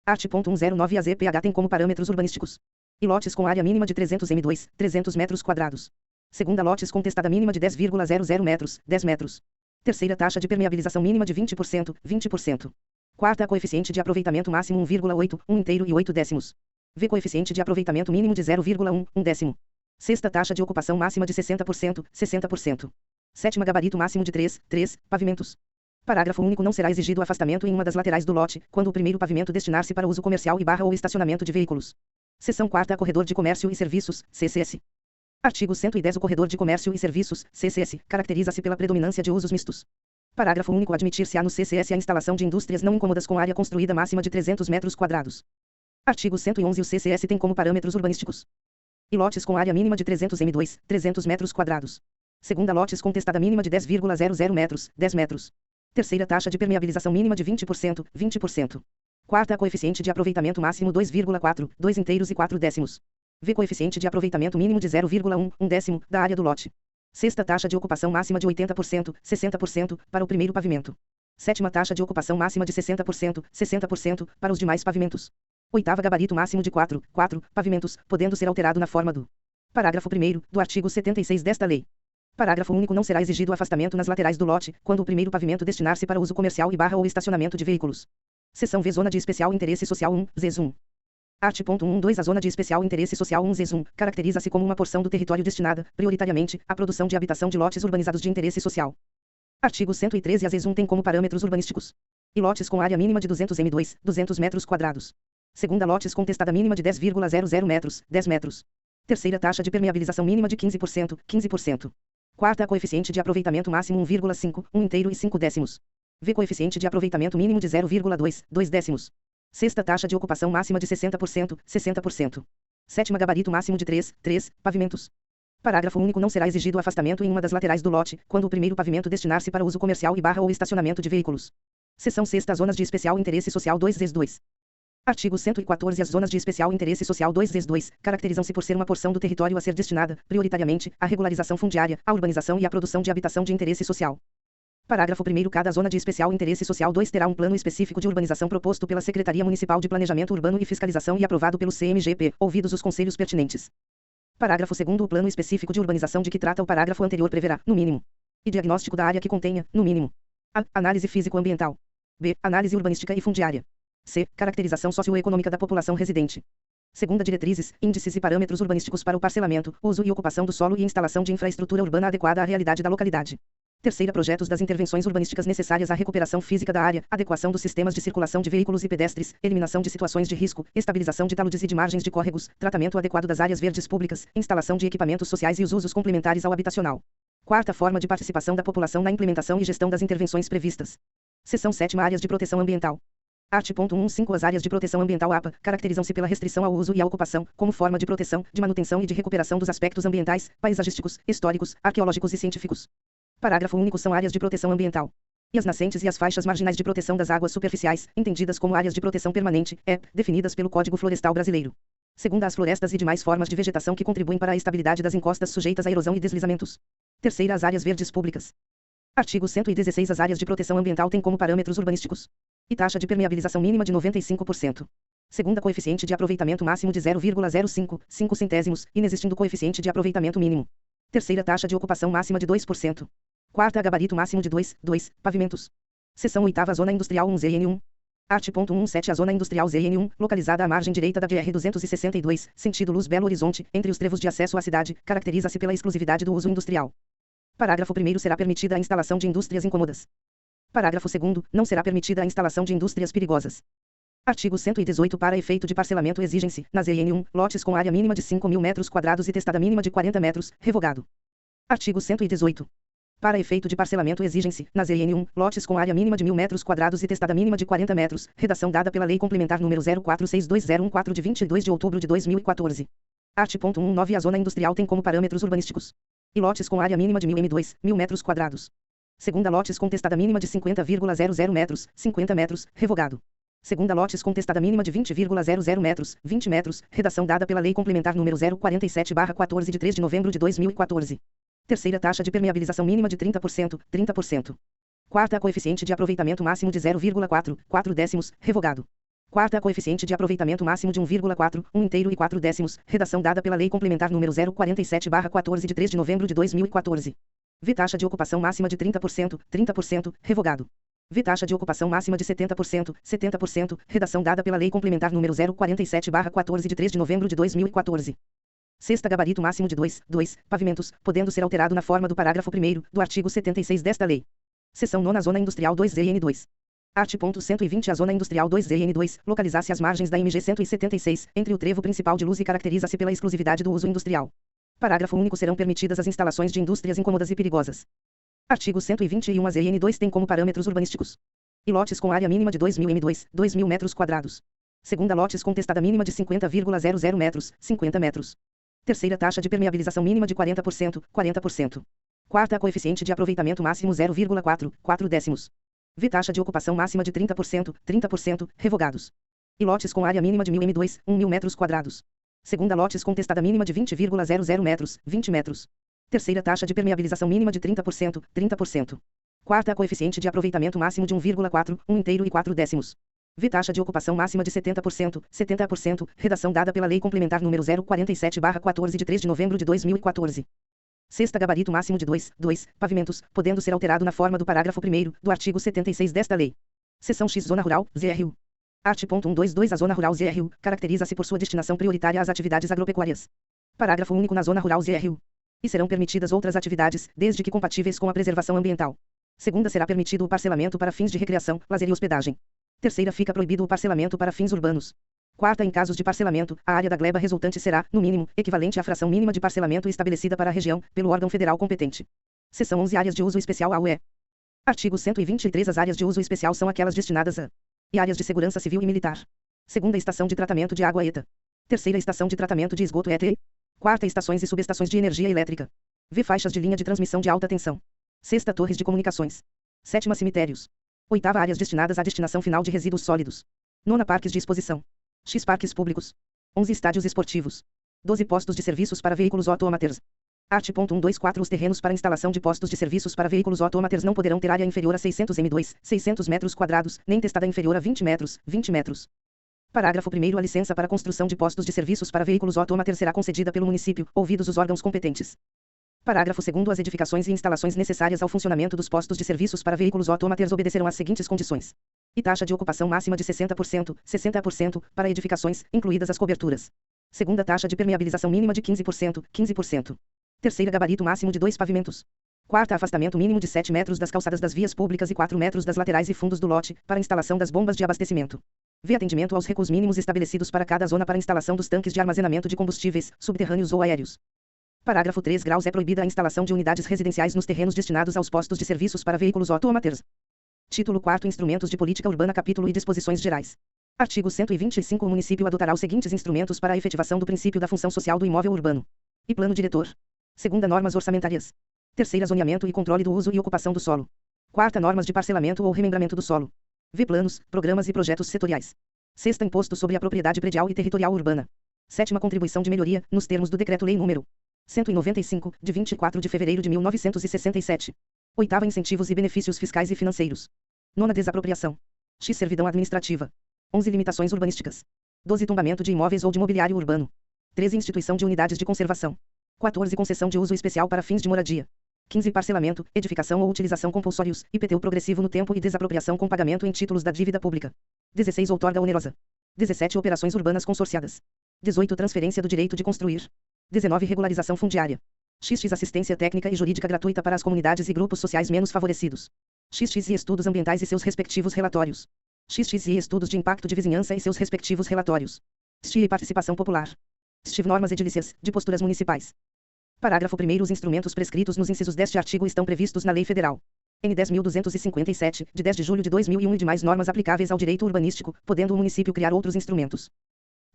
Art.109 A ZPH tem como parâmetros urbanísticos: I lotes com área mínima de 300 m2, 300 metros quadrados. Segunda lotes com testada mínima de 10,00 metros, 10 metros. Terceira taxa de permeabilização mínima de 20%, 20%. Quarta coeficiente de aproveitamento máximo 1,8, 1 inteiro e 8 décimos. V coeficiente de aproveitamento mínimo de 0,1, 1 décimo. Sexta taxa de ocupação máxima de 60%, 60%. Sétima gabarito máximo de 3 pavimentos. Parágrafo único. Não será exigido afastamento em uma das laterais do lote, quando o primeiro pavimento destinar-se para uso comercial e ou estacionamento de veículos. Seção 4ª Corredor de Comércio e Serviços, CCS. Artigo 110 O corredor de comércio e serviços, CCS, caracteriza-se pela predominância de usos mistos. Parágrafo único. Admitir-se-á no CCS a instalação de indústrias não incômodas com área construída máxima de 300 metros quadrados. Artigo 111 O CCS tem como parâmetros urbanísticos: I lotes com área mínima de 300 m2, 300 metros quadrados. Segunda lotes com testada mínima de 10,00 metros, 10 metros. Terceira taxa de permeabilização mínima de 20%, 20%. Quarta coeficiente de aproveitamento máximo 2,4, 2 inteiros e 4 décimos. V coeficiente de aproveitamento mínimo de 0,1, 1 décimo, da área do lote. Sexta taxa de ocupação máxima de 80%, 60%, para o primeiro pavimento. Sétima taxa de ocupação máxima de 60%, 60%, para os demais pavimentos. Oitava gabarito máximo de 4 pavimentos, podendo ser alterado na forma do parágrafo 1º do artigo 76 desta lei. Parágrafo único. Não será exigido afastamento nas laterais do lote, quando o primeiro pavimento destinar-se para uso comercial e ou estacionamento de veículos. Seção V Zona de Especial Interesse Social 1, ZES1. Art.112 A Zona de Especial Interesse Social 1 ZES1 caracteriza-se como uma porção do território destinada, prioritariamente, à produção de habitação de lotes urbanizados de interesse social. Artigo 113 A ZES1 tem como parâmetros urbanísticos: I lotes com área mínima de 200 m2, 200 metros quadrados. Segunda lotes com testada mínima de 10,00 metros, 10 metros. Terceira taxa de permeabilização mínima de 15%, 15%. Quarta coeficiente de aproveitamento máximo 1,5, 1 inteiro e 5 décimos. V coeficiente de aproveitamento mínimo de 0,2, 2 décimos. Sexta taxa de ocupação máxima de 60%, 60%. Sétima gabarito máximo de 3 pavimentos. Parágrafo único. Não será exigido afastamento em uma das laterais do lote, quando o primeiro pavimento destinar-se para uso comercial e ou estacionamento de veículos. Seção 6ª Zonas de Especial Interesse Social 2 ZES2. Artigo 114 As zonas de especial interesse social 2 ZES2 caracterizam-se por ser uma porção do território a ser destinada, prioritariamente, à regularização fundiária, à urbanização e à produção de habitação de interesse social. Parágrafo 1º. Cada zona de especial interesse social 2 terá um plano específico de urbanização proposto pela Secretaria Municipal de Planejamento Urbano e Fiscalização e aprovado pelo CMGP, ouvidos os conselhos pertinentes. Parágrafo 2º. O plano específico de urbanização de que trata o parágrafo anterior preverá, no mínimo, e diagnóstico da área que contenha, no mínimo, a. Análise físico-ambiental. B. Análise urbanística e fundiária. C. Caracterização socioeconômica da população residente. Segunda, diretrizes, índices e parâmetros urbanísticos para o parcelamento, uso e ocupação do solo e instalação de infraestrutura urbana adequada à realidade da localidade. Terceira, projetos das intervenções urbanísticas necessárias à recuperação física da área, adequação dos sistemas de circulação de veículos e pedestres, eliminação de situações de risco, estabilização de taludes e de margens de córregos, tratamento adequado das áreas verdes públicas, instalação de equipamentos sociais e os usos complementares ao habitacional. Quarta, forma de participação da população na implementação e gestão das intervenções previstas. Seção 7ª. Áreas de proteção ambiental. Art. 1.15. As áreas de proteção ambiental APA caracterizam-se pela restrição ao uso e à ocupação, como forma de proteção, de manutenção e de recuperação dos aspectos ambientais, paisagísticos, históricos, arqueológicos e científicos. Parágrafo único. São áreas de proteção ambiental e as nascentes e as faixas marginais de proteção das águas superficiais, entendidas como áreas de proteção permanente, definidas pelo Código Florestal Brasileiro. Segunda, as florestas e demais formas de vegetação que contribuem para a estabilidade das encostas sujeitas à erosão e deslizamentos. Terceira, as áreas verdes públicas. Artigo 116. As áreas de proteção ambiental têm como parâmetros urbanísticos e taxa de permeabilização mínima de 95%. Segunda, coeficiente de aproveitamento máximo de 0,055 centésimos, inexistindo coeficiente de aproveitamento mínimo. Terceira, taxa de ocupação máxima de 2%. Quarta, gabarito máximo de 2 pavimentos. Seção 8ª. Zona Industrial 1 ZN1. Art. 1.17. A Zona Industrial ZN1, localizada à margem direita da BR-262, sentido Luz Belo Horizonte, entre os trevos de acesso à cidade, caracteriza-se pela exclusividade do uso industrial. Parágrafo 1º. Será permitida a instalação de indústrias incômodas. Parágrafo 2º. Não será permitida a instalação de indústrias perigosas. Artigo 118. Para efeito de parcelamento exigem-se, na ZN1, lotes com área mínima de 5.000 metros quadrados e testada mínima de 40 metros, revogado. Artigo 118. Para efeito de parcelamento exigem-se, na ZN1, lotes com área mínima de 1.000 metros quadrados e testada mínima de 40 metros, redação dada pela Lei Complementar número 04622014 de 22 de outubro de 2014. Art. 1.19. A zona industrial tem como parâmetros urbanísticos e lotes com área mínima de 1.000 m2, 1.000 metros quadrados. Segunda, lotes com testada mínima de 50,00 metros, 50 metros, revogado. Segunda, lotes com testada mínima de 20,00 metros, 20 metros, redação dada pela Lei Complementar número 047/14 de 3 de novembro de 2014. Terceira, taxa de permeabilização mínima de 30%, 30%. Quarta, coeficiente de aproveitamento máximo de 0,4 décimos, revogado. Quarta, coeficiente de aproveitamento máximo de 1,4, 1 inteiro e 4 décimos, redação dada pela Lei Complementar número 047/14 de 3 de novembro de 2014. V. Taxa de ocupação máxima de 30%, 30%, revogado. V. Taxa de ocupação máxima de 70%, 70%, redação dada pela Lei Complementar número 047/14 de 3 de novembro de 2014. Sexta, gabarito máximo de 2 pavimentos, podendo ser alterado na forma do parágrafo 1º, do artigo 76 desta lei. Seção 9ª. Zona Industrial 2 ZN2. Art. 120. A Zona Industrial 2 ZN2, localiza-se às margens da MG 176, entre o trevo principal de Luz e caracteriza-se pela exclusividade do uso industrial. Parágrafo único. Serão permitidas as instalações de indústrias incômodas e perigosas. Artigo 121. A ZN2 tem como parâmetros urbanísticos e lotes com área mínima de 2.000 m2, 2.000 metros quadrados. Segunda, lotes com testada mínima de 50,00 metros, 50 metros. Terceira, taxa de permeabilização mínima de 40%, 40%. Quarta, coeficiente de aproveitamento máximo 0,4 décimos. V. Taxa de ocupação máxima de 30%, 30%, revogados. E lotes com área mínima de 1.000 m2, 1.000 metros quadrados. Segunda, lotes com testada mínima de 20,00 metros, 20 metros. Terceira, taxa de permeabilização mínima de 30%, 30%. Quarta, coeficiente de aproveitamento máximo de 1,4, 1 inteiro e 4 décimos. V. Taxa de ocupação máxima de 70%, 70%, redação dada pela Lei Complementar número 047/14 de 3 de novembro de 2014. Sexta, gabarito máximo de 2 pavimentos, podendo ser alterado na forma do parágrafo 1º, do artigo 76 desta lei. Seção X. Zona Rural, ZRU. Art. 122. A Zona Rural ZRU caracteriza-se por sua destinação prioritária às atividades agropecuárias. Parágrafo único. Na Zona Rural ZRU. E serão permitidas outras atividades, desde que compatíveis com a preservação ambiental. Segunda, será permitido o parcelamento para fins de recreação, lazer e hospedagem. Terceira, fica proibido o parcelamento para fins urbanos. Quarta, em casos de parcelamento, a área da gleba resultante será, no mínimo, equivalente à fração mínima de parcelamento estabelecida para a região, pelo órgão federal competente. Seção 11. Áreas de uso especial AUE. Artigo 123. As áreas de uso especial são aquelas destinadas a e áreas de segurança civil e militar. Segunda, estação de tratamento de água ETA. Terceira, estação de tratamento de esgoto ETA. Quarta, estações e subestações de energia elétrica. V. Faixas de linha de transmissão de alta tensão. Sexta, torres de comunicações. Sétima, cemitérios. Oitava, áreas destinadas à destinação final de resíduos sólidos. Nona, parques de exposição. X. Parques públicos. 11, estádios esportivos. 12, postos de serviços para veículos autoamateurs. Art. 124. Os terrenos para instalação de postos de serviços para veículos autoamateurs não poderão ter área inferior a 600 m2, 600 metros quadrados, nem testada inferior a 20 metros, 20 metros. Parágrafo 1º. A licença para construção de postos de serviços para veículos automater será concedida pelo município, ouvidos os órgãos competentes. Parágrafo 2º. As edificações e instalações necessárias ao funcionamento dos postos de serviços para veículos automaters obedecerão às seguintes condições: e taxa de ocupação máxima de 60%, para edificações, incluídas as coberturas. Segunda, taxa de permeabilização mínima de 15%. Terceira, gabarito máximo de 2 pavimentos. Quarta, afastamento mínimo de 7 metros das calçadas das vias públicas e 4 metros das laterais e fundos do lote, para instalação das bombas de abastecimento. V. Atendimento aos recuos mínimos estabelecidos para cada zona para instalação dos tanques de armazenamento de combustíveis, subterrâneos ou aéreos. Parágrafo 3. Graus. É proibida a instalação de unidades residenciais nos terrenos destinados aos postos de serviços para veículos automaters. Título 4. Instrumentos de política urbana. Capítulo e disposições gerais. Artigo 125. O município adotará os seguintes instrumentos para a efetivação do princípio da função social do imóvel urbano: e plano diretor. Segunda, normas orçamentárias. Terceira, zoneamento e controle do uso e ocupação do solo. Quarta, normas de parcelamento ou remembramento do solo. V. Planos, programas e projetos setoriais. Sexta, imposto sobre a propriedade predial e territorial urbana. Sétima, contribuição de melhoria, nos termos do Decreto-Lei nº 195, de 24 de fevereiro de 1967. Oitava, incentivos e benefícios fiscais e financeiros. Nona, desapropriação. X. Servidão administrativa. 11. Limitações urbanísticas. 12. Tombamento de imóveis ou de mobiliário urbano. 13. Instituição de unidades de conservação. 14. Concessão de uso especial para fins de moradia. 15. Parcelamento, edificação ou utilização compulsórios, IPTU progressivo no tempo e desapropriação com pagamento em títulos da dívida pública. 16. Outorga onerosa. 17. Operações urbanas consorciadas. 18. Transferência do direito de construir. 19. Regularização fundiária. XX. Assistência técnica e jurídica gratuita para as comunidades e grupos sociais menos favorecidos. XX. E estudos ambientais e seus respectivos relatórios. XX. E estudos de impacto de vizinhança e seus respectivos relatórios. STI e participação popular. STIV. Normas edilícias, de posturas municipais. Parágrafo 1º. Os instrumentos prescritos nos incisos deste artigo estão previstos na Lei Federal N. 10.257, de 10 de julho de 2001 e demais normas aplicáveis ao direito urbanístico, podendo o município criar outros instrumentos.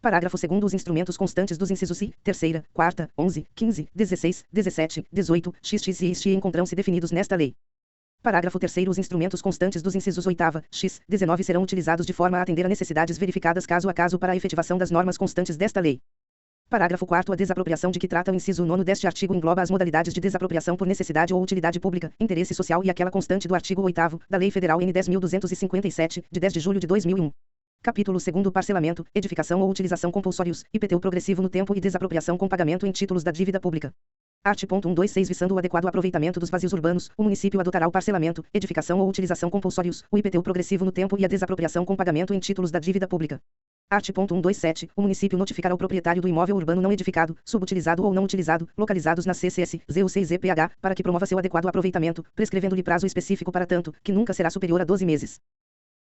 Parágrafo 2º. Os instrumentos constantes dos incisos I, 3ª, 4ª, 11, 15, 16, 17, 18, XX e STI encontram-se definidos nesta lei. Parágrafo 3º. Os instrumentos constantes dos incisos 8ª, X, 19 serão utilizados de forma a atender a necessidades verificadas caso a caso para a efetivação das normas constantes desta lei. Parágrafo 4º. A desapropriação de que trata o inciso 9 deste artigo engloba as modalidades de desapropriação por necessidade ou utilidade pública, interesse social e aquela constante do artigo 8º da Lei Federal N. 10.257, de 10 de julho de 2001. Capítulo 2º. Parcelamento, edificação ou utilização compulsórios, IPTU progressivo no tempo e desapropriação com pagamento em títulos da dívida pública. Art. 126. Visando o adequado aproveitamento dos vazios urbanos, o município adotará o parcelamento, edificação ou utilização compulsórios, o IPTU progressivo no tempo e a desapropriação com pagamento em títulos da dívida pública. Art. 127. O município notificará o proprietário do imóvel urbano não edificado, subutilizado ou não utilizado, localizados nas CCS, ZUC e ZPH, para que promova seu adequado aproveitamento, prescrevendo-lhe prazo específico para tanto, que nunca será superior a 12 meses.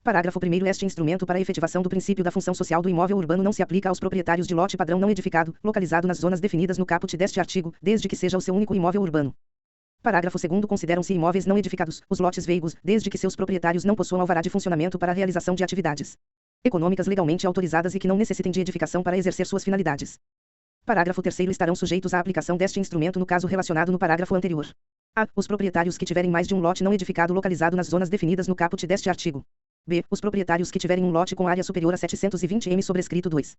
Parágrafo 1º. Este instrumento para a efetivação do princípio da função social do imóvel urbano não se aplica aos proprietários de lote padrão não edificado, localizado nas zonas definidas no caput deste artigo, desde que seja o seu único imóvel urbano. Parágrafo 2º. Consideram-se imóveis não edificados os lotes veigos, desde que seus proprietários não possuam alvará de funcionamento para a realização de atividades econômicas legalmente autorizadas e que não necessitem de edificação para exercer suas finalidades. Parágrafo 3º. Estarão sujeitos à aplicação deste instrumento no caso relacionado no parágrafo anterior. A. Os proprietários que tiverem mais de um lote não edificado localizado nas zonas definidas no caput deste artigo. B. Os proprietários que tiverem um lote com área superior a 720 m sobrescrito 2.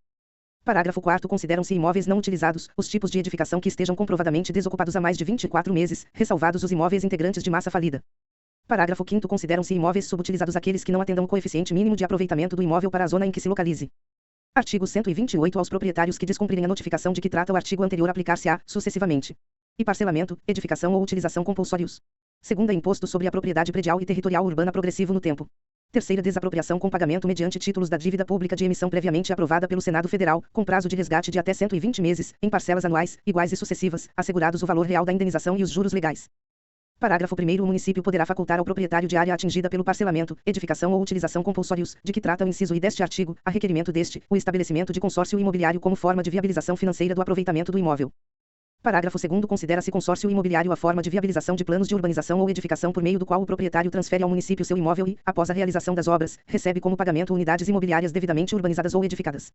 Parágrafo 4º. Consideram-se imóveis não utilizados os tipos de edificação que estejam comprovadamente desocupados há mais de 24 meses, ressalvados os imóveis integrantes de massa falida. Parágrafo 5º. Consideram-se imóveis subutilizados aqueles que não atendam o coeficiente mínimo de aproveitamento do imóvel para a zona em que se localize. Artigo 128. Aos proprietários que descumprirem a notificação de que trata o artigo anterior aplicar-se-á, sucessivamente: e parcelamento, edificação ou utilização compulsórios. Segunda, imposto sobre a propriedade predial e territorial urbana progressivo no tempo. Terceira, desapropriação com pagamento mediante títulos da dívida pública de emissão previamente aprovada pelo Senado Federal, com prazo de resgate de até 120 meses, em parcelas anuais, iguais e sucessivas, assegurados o valor real da indenização e os juros legais. Parágrafo 1º. O município poderá facultar ao proprietário de área atingida pelo parcelamento, edificação ou utilização compulsórios, de que trata o inciso I deste artigo, a requerimento deste, o estabelecimento de consórcio imobiliário como forma de viabilização financeira do aproveitamento do imóvel. Parágrafo 2º. Considera-se consórcio imobiliário a forma de viabilização de planos de urbanização ou edificação por meio do qual o proprietário transfere ao município seu imóvel e, após a realização das obras, recebe como pagamento unidades imobiliárias devidamente urbanizadas ou edificadas.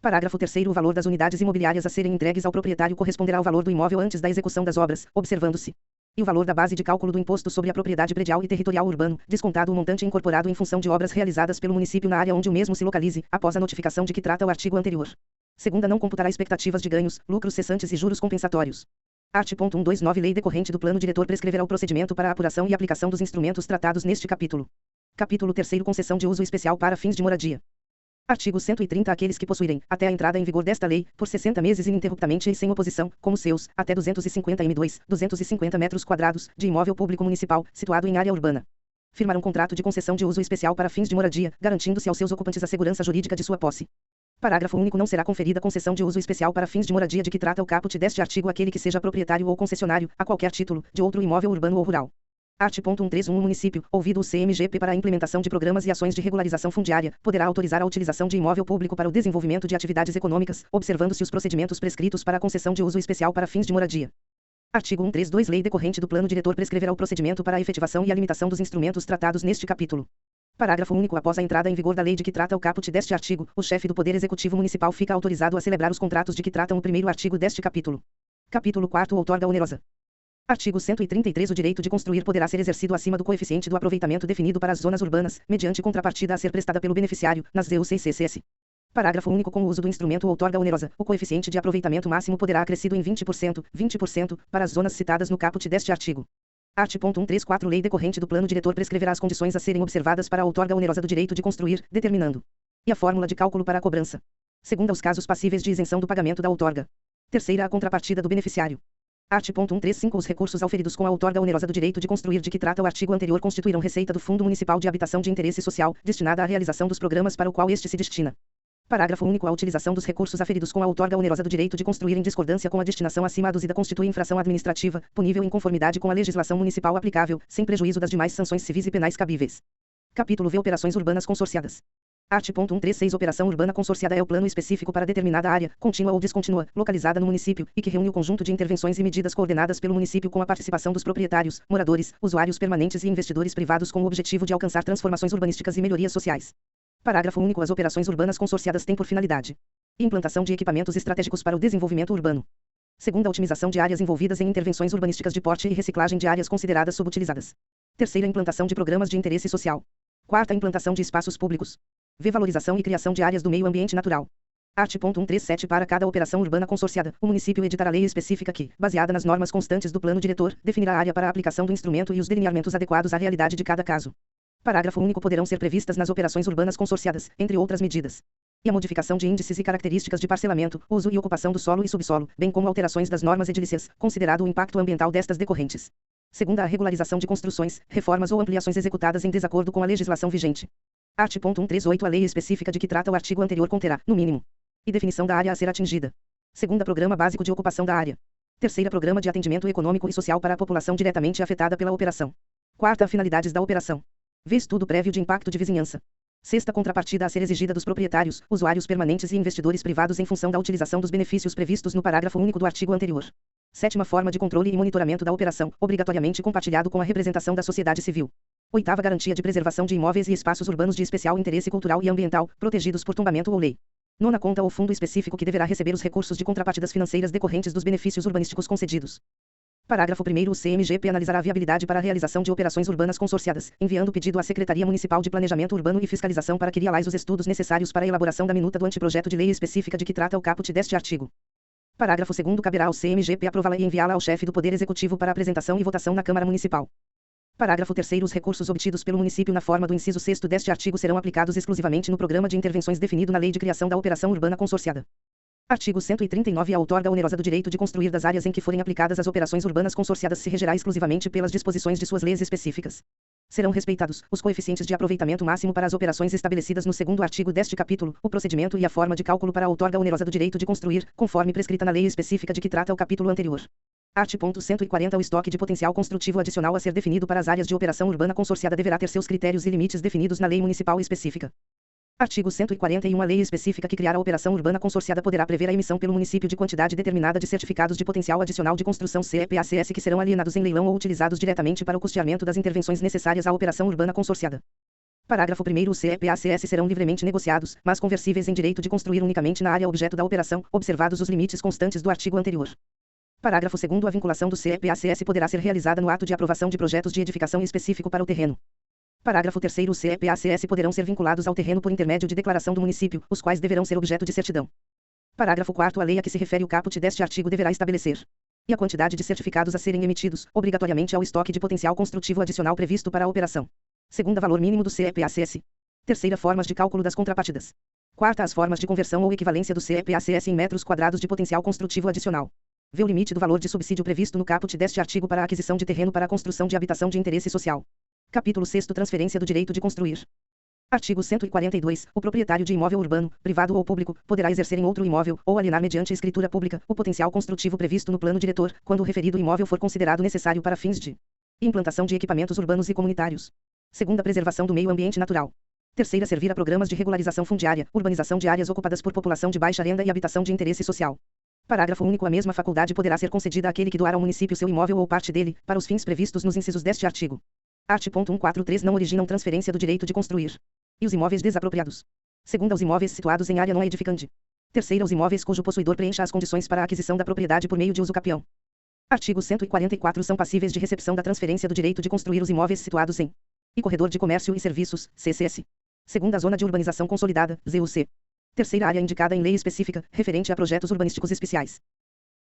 Parágrafo 3º. O valor das unidades imobiliárias a serem entregues ao proprietário corresponderá ao valor do imóvel antes da execução das obras, observando-se: e o valor da base de cálculo do imposto sobre a propriedade predial e territorial urbano, descontado o montante incorporado em função de obras realizadas pelo município na área onde o mesmo se localize, após a notificação de que trata o artigo anterior. Segunda, não computará expectativas de ganhos, lucros cessantes e juros compensatórios. Art. 129. Lei decorrente do plano diretor prescreverá o procedimento para a apuração e aplicação dos instrumentos tratados neste capítulo. Capítulo 3º. Concessão de uso especial para fins de moradia. Artigo 130. Aqueles que possuírem, até a entrada em vigor desta lei, por 60 meses ininterruptamente e sem oposição, como seus, até 250 m2, 250 metros quadrados, de imóvel público municipal, situado em área urbana, firmar um contrato de concessão de uso especial para fins de moradia, garantindo-se aos seus ocupantes a segurança jurídica de sua posse. Parágrafo único. Não será conferida concessão de uso especial para fins de moradia de que trata o caput deste artigo àquele que seja proprietário ou concessionário, a qualquer título, de outro imóvel urbano ou rural. Art. 131. O município, ouvido o CMGP para a implementação de programas e ações de regularização fundiária, poderá autorizar a utilização de imóvel público para o desenvolvimento de atividades econômicas, observando-se os procedimentos prescritos para a concessão de uso especial para fins de moradia. Artigo 132. Lei decorrente do Plano Diretor prescreverá o procedimento para a efetivação e a limitação dos instrumentos tratados neste capítulo. Parágrafo único. Após a entrada em vigor da lei de que trata o caput deste artigo, o chefe do Poder Executivo Municipal fica autorizado a celebrar os contratos de que tratam o primeiro artigo deste capítulo. Capítulo 4. Outorga onerosa. Artigo 133. O direito de construir poderá ser exercido acima do coeficiente do aproveitamento definido para as zonas urbanas, mediante contrapartida a ser prestada pelo beneficiário, nas ZUCCS. Parágrafo único. Com o uso do instrumento outorga onerosa, o coeficiente de aproveitamento máximo poderá acrescido em 20%, para as zonas citadas no caput deste artigo. Art. 134. Lei decorrente do Plano Diretor prescreverá as condições a serem observadas para a outorga onerosa do direito de construir, determinando e a fórmula de cálculo para a cobrança. Segunda, os casos passíveis de isenção do pagamento da outorga. Terceira, a contrapartida do beneficiário. Art. 135. Os recursos auferidos com a outorga onerosa do direito de construir de que trata o artigo anterior constituirão receita do Fundo Municipal de Habitação de Interesse Social, destinada à realização dos programas para o qual este se destina. Parágrafo único. A utilização dos recursos aferidos com a outorga onerosa do direito de construir em discordância com a destinação acima aduzida constitui infração administrativa, punível em conformidade com a legislação municipal aplicável, sem prejuízo das demais sanções civis e penais cabíveis. Capítulo V. Operações urbanas consorciadas. Art. 136. Operação urbana consorciada é o plano específico para determinada área, contínua ou descontínua, localizada no município, e que reúne o conjunto de intervenções e medidas coordenadas pelo município com a participação dos proprietários, moradores, usuários permanentes e investidores privados com o objetivo de alcançar transformações urbanísticas e melhorias sociais. Parágrafo único. As operações urbanas consorciadas têm por finalidade implantação de equipamentos estratégicos para o desenvolvimento urbano. Segunda, a otimização de áreas envolvidas em intervenções urbanísticas de porte e reciclagem de áreas consideradas subutilizadas. Terceira, implantação de programas de interesse social. Quarta, implantação de espaços públicos. V. Valorização e criação de áreas do meio ambiente natural. Art. 137. Para cada operação urbana consorciada, o município editará lei específica que, baseada nas normas constantes do plano diretor, definirá a área para a aplicação do instrumento e os delineamentos adequados à realidade de cada caso. Parágrafo único. Poderão ser previstas nas operações urbanas consorciadas, entre outras medidas, e a modificação de índices e características de parcelamento, uso e ocupação do solo e subsolo, bem como alterações das normas edilícias, considerado o impacto ambiental destas decorrentes. Segunda, a regularização de construções, reformas ou ampliações executadas em desacordo com a legislação vigente. Art. 138. A lei específica de que trata o artigo anterior conterá, no mínimo, e definição da área a ser atingida. Segunda, programa básico de ocupação da área. Terceira, programa de atendimento econômico e social para a população diretamente afetada pela operação. Quarta, finalidades da operação. V. Estudo prévio de impacto de vizinhança. Sexta, contrapartida a ser exigida dos proprietários, usuários permanentes e investidores privados em função da utilização dos benefícios previstos no parágrafo único do artigo anterior. Sétima, forma de controle e monitoramento da operação, obrigatoriamente compartilhado com a representação da sociedade civil. Oitava, garantia de preservação de imóveis e espaços urbanos de especial interesse cultural e ambiental, protegidos por tombamento ou lei. Nona, conta ou fundo específico que deverá receber os recursos de contrapartidas financeiras decorrentes dos benefícios urbanísticos concedidos. Parágrafo 1º. O CMGP analisará a viabilidade para a realização de operações urbanas consorciadas, enviando pedido à Secretaria Municipal de Planejamento Urbano e Fiscalização para que realize os estudos necessários para a elaboração da minuta do anteprojeto de lei específica de que trata o caput deste artigo. Parágrafo 2º. Caberá ao CMGP aprová-la e enviá-la ao chefe do Poder Executivo para apresentação e votação na Câmara Municipal. Parágrafo 3º. Os recursos obtidos pelo município na forma do inciso 6º deste artigo serão aplicados exclusivamente no programa de intervenções definido na Lei de Criação da Operação Urbana Consorciada. Artigo 139. A outorga onerosa do direito de construir das áreas em que forem aplicadas as operações urbanas consorciadas se regerá exclusivamente pelas disposições de suas leis específicas. Serão respeitados os coeficientes de aproveitamento máximo para as operações estabelecidas no segundo artigo deste capítulo, o procedimento e a forma de cálculo para a outorga onerosa do direito de construir, conforme prescrita na lei específica de que trata o capítulo anterior. Art. 140. O estoque de potencial construtivo adicional a ser definido para as áreas de operação urbana consorciada deverá ter seus critérios e limites definidos na lei municipal específica. Artigo 141. A lei específica que criar a operação urbana consorciada poderá prever a emissão pelo município de quantidade determinada de certificados de potencial adicional de construção CEPACS que serão alienados em leilão ou utilizados diretamente para o custeamento das intervenções necessárias à operação urbana consorciada. Parágrafo 1º. Os CEPACS serão livremente negociados, mas conversíveis em direito de construir unicamente na área objeto da operação, observados os limites constantes do artigo anterior. Parágrafo 2º. A vinculação do CEPACS poderá ser realizada no ato de aprovação de projetos de edificação específico para o terreno. Parágrafo 3º. Os CEPACS poderão ser vinculados ao terreno por intermédio de declaração do município, os quais deverão ser objeto de certidão. Parágrafo 4º. A lei a que se refere o caput deste artigo deverá estabelecer e a quantidade de certificados a serem emitidos, obrigatoriamente ao estoque de potencial construtivo adicional previsto para a operação. Segunda, valor mínimo do CEPACS. Terceira, formas de cálculo das contrapartidas. Quarta, as formas de conversão ou equivalência do CEP a CS em metros quadrados de potencial construtivo adicional. Vê o limite do valor de subsídio previsto no caput deste artigo para a aquisição de terreno para a construção de habitação de interesse social. Capítulo 6º, Transferência do direito de construir. Artigo 142. O proprietário de imóvel urbano, privado ou público, poderá exercer em outro imóvel, ou alienar mediante escritura pública, o potencial construtivo previsto no plano diretor, quando o referido imóvel for considerado necessário para fins de implantação de equipamentos urbanos e comunitários. Segunda, preservação do meio ambiente natural. Terceira, servir a programas de regularização fundiária, urbanização de áreas ocupadas por população de baixa renda e habitação de interesse social. Parágrafo único. A mesma faculdade poderá ser concedida àquele que doar ao município seu imóvel ou parte dele, para os fins previstos nos incisos deste artigo. Art. 143 não originam transferência do direito de construir. E os imóveis desapropriados. Segunda, os imóveis situados em área não edificante. Terceira, os imóveis cujo possuidor preencha as condições para a aquisição da propriedade por meio de uso capião. Artigo 144 são passíveis de recepção da transferência do direito de construir os imóveis situados em e corredor de comércio e serviços, CCS. Segunda, zona de urbanização consolidada, ZUC. Terceira, área indicada em lei específica, referente a projetos urbanísticos especiais.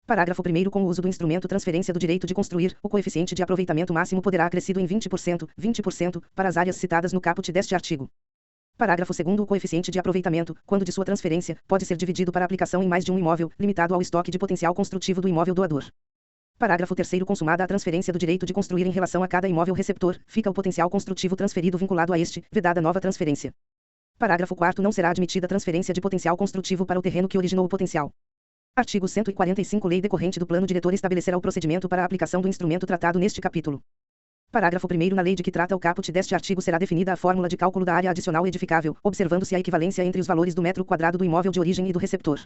Parágrafo 1º. Com o uso do instrumento transferência do direito de construir, o coeficiente de aproveitamento máximo poderá acrescido em 20%, para as áreas citadas no caput deste artigo. Parágrafo 2º. O coeficiente de aproveitamento, quando de sua transferência, pode ser dividido para aplicação em mais de um imóvel, limitado ao estoque de potencial construtivo do imóvel doador. Parágrafo 3º. Consumada a transferência do direito de construir em relação a cada imóvel receptor, fica o potencial construtivo transferido vinculado a este, vedada nova transferência. Parágrafo 4º. Não será admitida transferência de potencial construtivo para o terreno que originou o potencial. Artigo 145. Lei decorrente do plano diretor estabelecerá o procedimento para a aplicação do instrumento tratado neste capítulo. Parágrafo 1º. Na lei de que trata o caput deste artigo será definida a fórmula de cálculo da área adicional edificável, observando-se a equivalência entre os valores do metro quadrado do imóvel de origem e do receptor.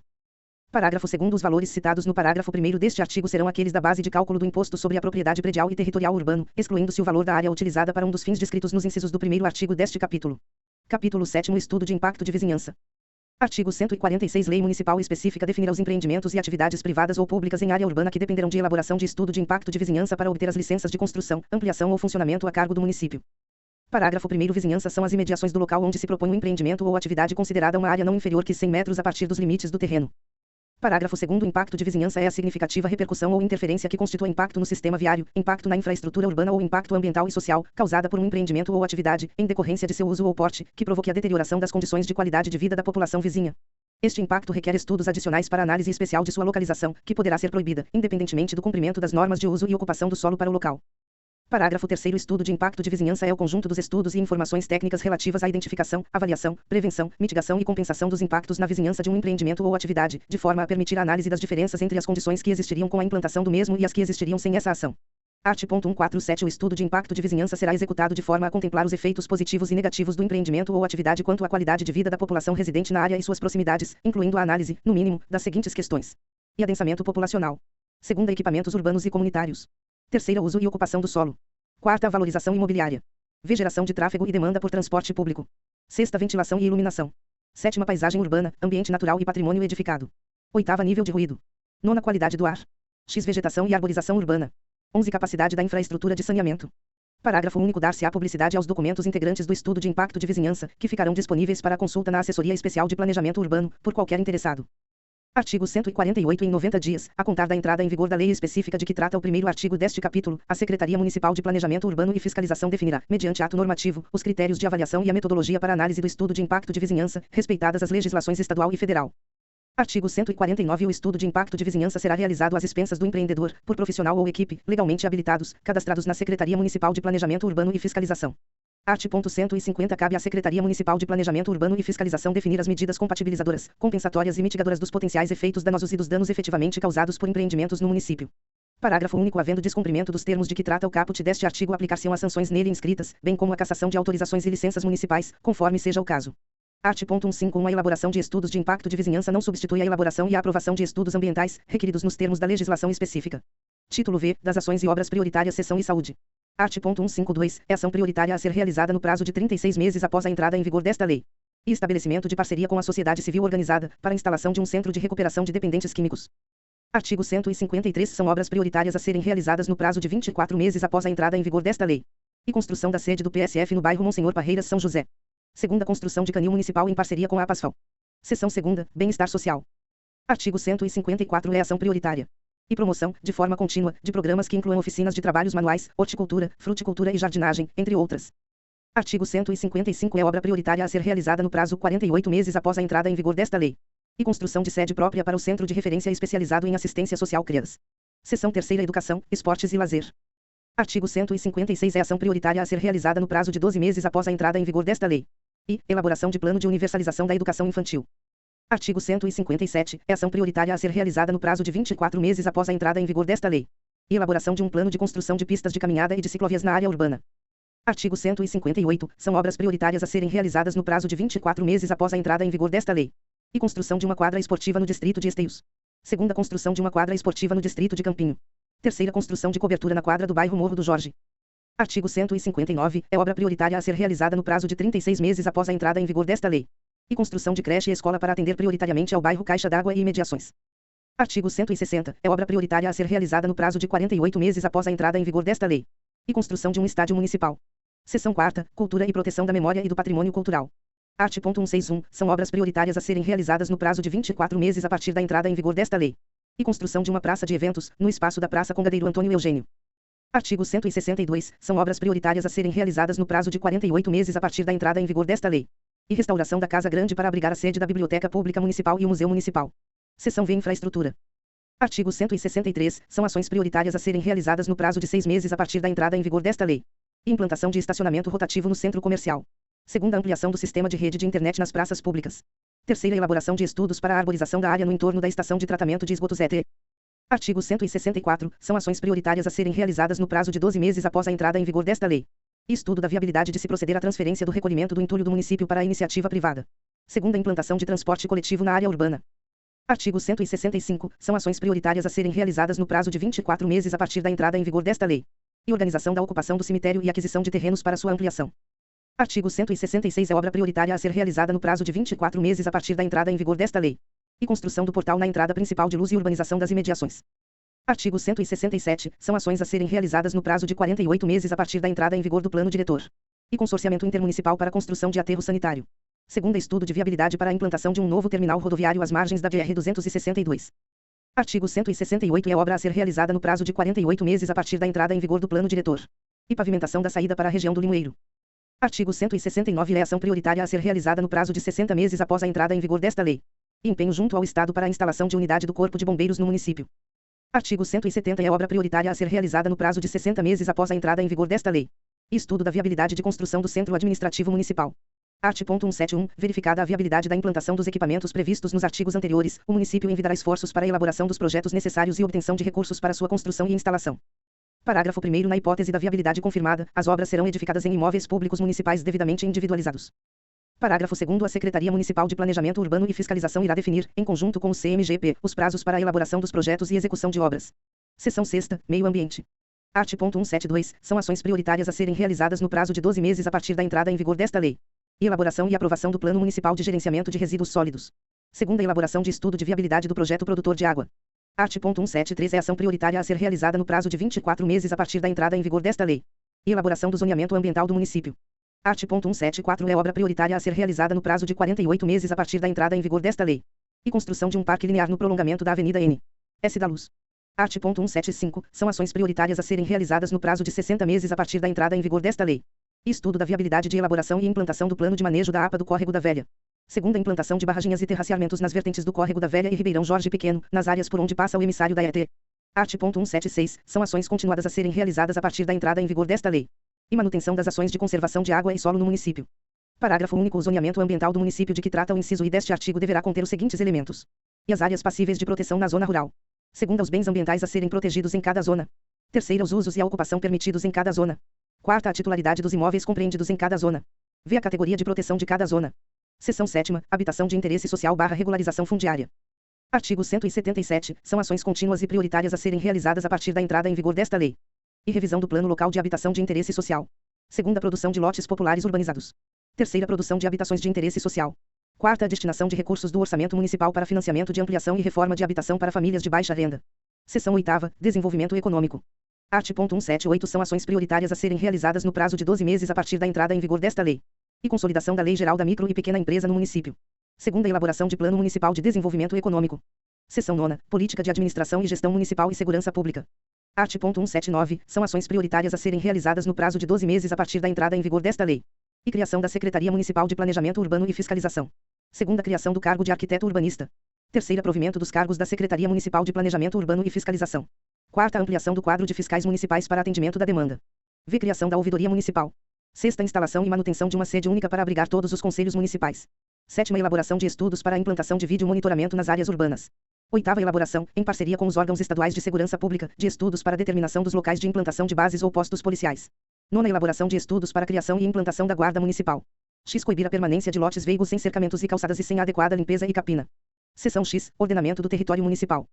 Parágrafo 2º. Os valores citados no parágrafo 1º deste artigo serão aqueles da base de cálculo do imposto sobre a propriedade predial e territorial urbano, excluindo-se o valor da área utilizada para um dos fins descritos nos incisos do 1º artigo deste capítulo. Capítulo 7º. Estudo de impacto de vizinhança. Artigo 146. Lei municipal específica definirá os empreendimentos e atividades privadas ou públicas em área urbana que dependerão de elaboração de estudo de impacto de vizinhança para obter as licenças de construção, ampliação ou funcionamento a cargo do município. Parágrafo 1º. Vizinhança são as imediações do local onde se propõe um empreendimento ou atividade considerada uma área não inferior que 100 metros a partir dos limites do terreno. Parágrafo 2º. O impacto de vizinhança é a significativa repercussão ou interferência que constitua impacto no sistema viário, impacto na infraestrutura urbana ou impacto ambiental e social, causada por um empreendimento ou atividade, em decorrência de seu uso ou porte, que provoque a deterioração das condições de qualidade de vida da população vizinha. Este impacto requer estudos adicionais para análise especial de sua localização, que poderá ser proibida, independentemente do cumprimento das normas de uso e ocupação do solo para o local. Parágrafo 3º. Estudo de impacto de vizinhança é o conjunto dos estudos e informações técnicas relativas à identificação, avaliação, prevenção, mitigação e compensação dos impactos na vizinhança de um empreendimento ou atividade, de forma a permitir a análise das diferenças entre as condições que existiriam com a implantação do mesmo e as que existiriam sem essa ação. Art. 147. O estudo de impacto de vizinhança será executado de forma a contemplar os efeitos positivos e negativos do empreendimento ou atividade quanto à qualidade de vida da população residente na área e suas proximidades, incluindo a análise, no mínimo, das seguintes questões: e adensamento populacional. Segunda, equipamentos urbanos e comunitários. Terceira, uso e ocupação do solo. Quarta, valorização imobiliária. V, geração de tráfego e demanda por transporte público. Sexta, ventilação e iluminação. Sétima, paisagem urbana, ambiente natural e patrimônio edificado. Oitava, nível de ruído. Nona, qualidade do ar. X, vegetação e arborização urbana. 11, capacidade da infraestrutura de saneamento. Parágrafo único. Dar-se-á publicidade aos documentos integrantes do estudo de impacto de vizinhança, que ficarão disponíveis para consulta na Assessoria Especial de Planejamento Urbano, por qualquer interessado. Artigo 148. Em 90 dias, a contar da entrada em vigor da lei específica de que trata o primeiro artigo deste capítulo, a Secretaria Municipal de Planejamento Urbano e Fiscalização definirá, mediante ato normativo, os critérios de avaliação e a metodologia para análise do estudo de impacto de vizinhança, respeitadas as legislações estadual e federal. Artigo 149. O estudo de impacto de vizinhança será realizado às expensas do empreendedor, por profissional ou equipe, legalmente habilitados, cadastrados na Secretaria Municipal de Planejamento Urbano e Fiscalização. Art. 150. Cabe à Secretaria Municipal de Planejamento Urbano e Fiscalização definir as medidas compatibilizadoras, compensatórias e mitigadoras dos potenciais efeitos danosos e dos danos efetivamente causados por empreendimentos no município. Parágrafo único. Havendo descumprimento dos termos de que trata o caput deste artigo, aplicar-se-ão as sanções nele inscritas, bem como a cassação de autorizações e licenças municipais, conforme seja o caso. Art. 151. A elaboração de estudos de impacto de vizinhança não substitui a elaboração e a aprovação de estudos ambientais, requeridos nos termos da legislação específica. Título V. Das ações e obras prioritárias, seção e saúde. Art. 152. É ação prioritária a ser realizada no prazo de 36 meses após a entrada em vigor desta lei. E estabelecimento de parceria com a sociedade civil organizada, para a instalação de um centro de recuperação de dependentes químicos. Artigo 153. São obras prioritárias a serem realizadas no prazo de 24 meses após a entrada em vigor desta lei. E construção da sede do PSF no bairro Monsenhor Parreiras, São José. Segunda, construção de canil municipal em parceria com a APASFAL. Seção segunda, bem-estar social. Artigo 154. É ação prioritária e promoção, de forma contínua, de programas que incluam oficinas de trabalhos manuais, horticultura, fruticultura e jardinagem, entre outras. Artigo 155 é obra prioritária a ser realizada no prazo 48 meses após a entrada em vigor desta lei. E construção de sede própria para o Centro de Referência Especializado em Assistência Social CREAS. Seção 3ª Educação, Esportes e Lazer. Artigo 156 é ação prioritária a ser realizada no prazo de 12 meses após a entrada em vigor desta lei. E elaboração de plano de universalização da educação infantil. Artigo 157 é ação prioritária a ser realizada no prazo de 24 meses após a entrada em vigor desta lei. E elaboração de um plano de construção de pistas de caminhada e de ciclovias na área urbana. Artigo 158 são obras prioritárias a serem realizadas no prazo de 24 meses após a entrada em vigor desta lei. E construção de uma quadra esportiva no distrito de Esteios. Segunda, construção de uma quadra esportiva no distrito de Campinho. Terceira, construção de cobertura na quadra do bairro Morro do Jorge. Artigo 159 é obra prioritária a ser realizada no prazo de 36 meses após a entrada em vigor desta lei. E construção de creche e escola para atender prioritariamente ao bairro Caixa d'Água e imediações. Artigo 160 é obra prioritária a ser realizada no prazo de 48 meses após a entrada em vigor desta lei. E construção de um estádio municipal. Seção 4ª, Cultura e Proteção da Memória e do Patrimônio Cultural. Art. 161, são obras prioritárias a serem realizadas no prazo de 24 meses a partir da entrada em vigor desta lei. E construção de uma praça de eventos, no espaço da Praça Congadeiro Antônio Eugênio. Artigo 162, são obras prioritárias a serem realizadas no prazo de 48 meses a partir da entrada em vigor desta lei. E restauração da Casa Grande para abrigar a sede da Biblioteca Pública Municipal e o Museu Municipal. Seção V. Infraestrutura. Artigo 163, são ações prioritárias a serem realizadas no prazo de 6 meses a partir da entrada em vigor desta lei. E implantação de estacionamento rotativo no centro comercial. Segunda, ampliação do sistema de rede de internet nas praças públicas. Terceira, elaboração de estudos para a arborização da área no entorno da estação de tratamento de esgotos ET. Artigo 164, são ações prioritárias a serem realizadas no prazo de 12 meses após a entrada em vigor desta lei. E estudo da viabilidade de se proceder à transferência do recolhimento do entulho do município para a iniciativa privada. Segunda, implantação de transporte coletivo na área urbana. Artigo 165, são ações prioritárias a serem realizadas no prazo de 24 meses a partir da entrada em vigor desta lei. E organização da ocupação do cemitério e aquisição de terrenos para sua ampliação. Artigo 166 é obra prioritária a ser realizada no prazo de 24 meses a partir da entrada em vigor desta lei. E construção do portal na entrada principal de luz e urbanização das imediações. Artigo 167, são ações a serem realizadas no prazo de 48 meses a partir da entrada em vigor do plano diretor. E consorciamento intermunicipal para a construção de aterro sanitário. Segunda, estudo de viabilidade para a implantação de um novo terminal rodoviário às margens da BR-262. Artigo 168 é obra a ser realizada no prazo de 48 meses a partir da entrada em vigor do plano diretor. E pavimentação da saída para a região do Limoeiro. Artigo 169 é ação prioritária a ser realizada no prazo de 60 meses após a entrada em vigor desta lei. E empenho junto ao Estado para a instalação de unidade do Corpo de Bombeiros no município. Artigo 170 é obra prioritária a ser realizada no prazo de 60 meses após a entrada em vigor desta lei. E estudo da viabilidade de construção do Centro Administrativo Municipal. Art. 171, verificada a viabilidade da implantação dos equipamentos previstos nos artigos anteriores, o município envidará esforços para a elaboração dos projetos necessários e obtenção de recursos para sua construção e instalação. Parágrafo 1º. Na hipótese da viabilidade confirmada, as obras serão edificadas em imóveis públicos municipais devidamente individualizados. Parágrafo 2º. A Secretaria Municipal de Planejamento Urbano e Fiscalização irá definir, em conjunto com o CMGP, os prazos para a elaboração dos projetos e execução de obras. Seção 6ª. Meio Ambiente. Art. 172, são ações prioritárias a serem realizadas no prazo de 12 meses a partir da entrada em vigor desta lei. E elaboração e aprovação do Plano Municipal de Gerenciamento de Resíduos Sólidos. Segunda, elaboração de estudo de viabilidade do projeto produtor de água. Art. 173 é ação prioritária a ser realizada no prazo de 24 meses a partir da entrada em vigor desta lei. E elaboração do zoneamento ambiental do município. Art. 174 é obra prioritária a ser realizada no prazo de 48 meses a partir da entrada em vigor desta lei. E construção de um parque linear no prolongamento da Avenida N. S. da Luz. Art. 175, são ações prioritárias a serem realizadas no prazo de 60 meses a partir da entrada em vigor desta lei. E estudo da viabilidade de elaboração e implantação do plano de manejo da APA do Córrego da Velha. Segunda, implantação de barraginhas e terraceamentos nas vertentes do Córrego da Velha e Ribeirão Jorge Pequeno, nas áreas por onde passa o emissário da ET. Art. 176, são ações continuadas a serem realizadas a partir da entrada em vigor desta lei. E manutenção das ações de conservação de água e solo no município. Parágrafo único. O zoneamento ambiental do município de que trata o inciso I deste artigo deverá conter os seguintes elementos. E as áreas passíveis de proteção na zona rural. Segunda, os bens ambientais a serem protegidos em cada zona. Terceira, os usos e a ocupação permitidos em cada zona. Quarta, a titularidade dos imóveis compreendidos em cada zona. V, a categoria de proteção de cada zona. Seção 7ª, habitação de interesse social / regularização fundiária. Artigo 177, são ações contínuas e prioritárias a serem realizadas a partir da entrada em vigor desta lei. E revisão do plano local de habitação de interesse social. Segunda, produção de lotes populares urbanizados. Terceira, produção de habitações de interesse social. Quarta, a destinação de recursos do orçamento municipal para financiamento de ampliação e reforma de habitação para famílias de baixa renda. Seção 8ª, desenvolvimento econômico. Art. 178 são ações prioritárias a serem realizadas no prazo de 12 meses a partir da entrada em vigor desta lei. E consolidação da Lei Geral da Micro e Pequena Empresa no município. Segunda, elaboração de Plano Municipal de Desenvolvimento Econômico. Seção 9ª, Política de Administração e Gestão Municipal e Segurança Pública. Art. 179, são ações prioritárias a serem realizadas no prazo de 12 meses a partir da entrada em vigor desta lei. E criação da Secretaria Municipal de Planejamento Urbano e Fiscalização. Segunda, criação do cargo de arquiteto urbanista. Terceira, provimento dos cargos da Secretaria Municipal de Planejamento Urbano e Fiscalização. Quarta, ampliação do quadro de fiscais municipais para atendimento da demanda. V, criação da Ouvidoria Municipal. Sexta, instalação e manutenção de uma sede única para abrigar todos os conselhos municipais. Sétima, elaboração de estudos para a implantação de vídeo monitoramento nas áreas urbanas. Oitava, elaboração, em parceria com os órgãos estaduais de segurança pública, de estudos para determinação dos locais de implantação de bases ou postos policiais. Nona, elaboração de estudos para a criação e implantação da Guarda Municipal. X, coibir a permanência de lotes veigos sem cercamentos e calçadas e sem adequada limpeza e capina. Seção X, ordenamento do território municipal.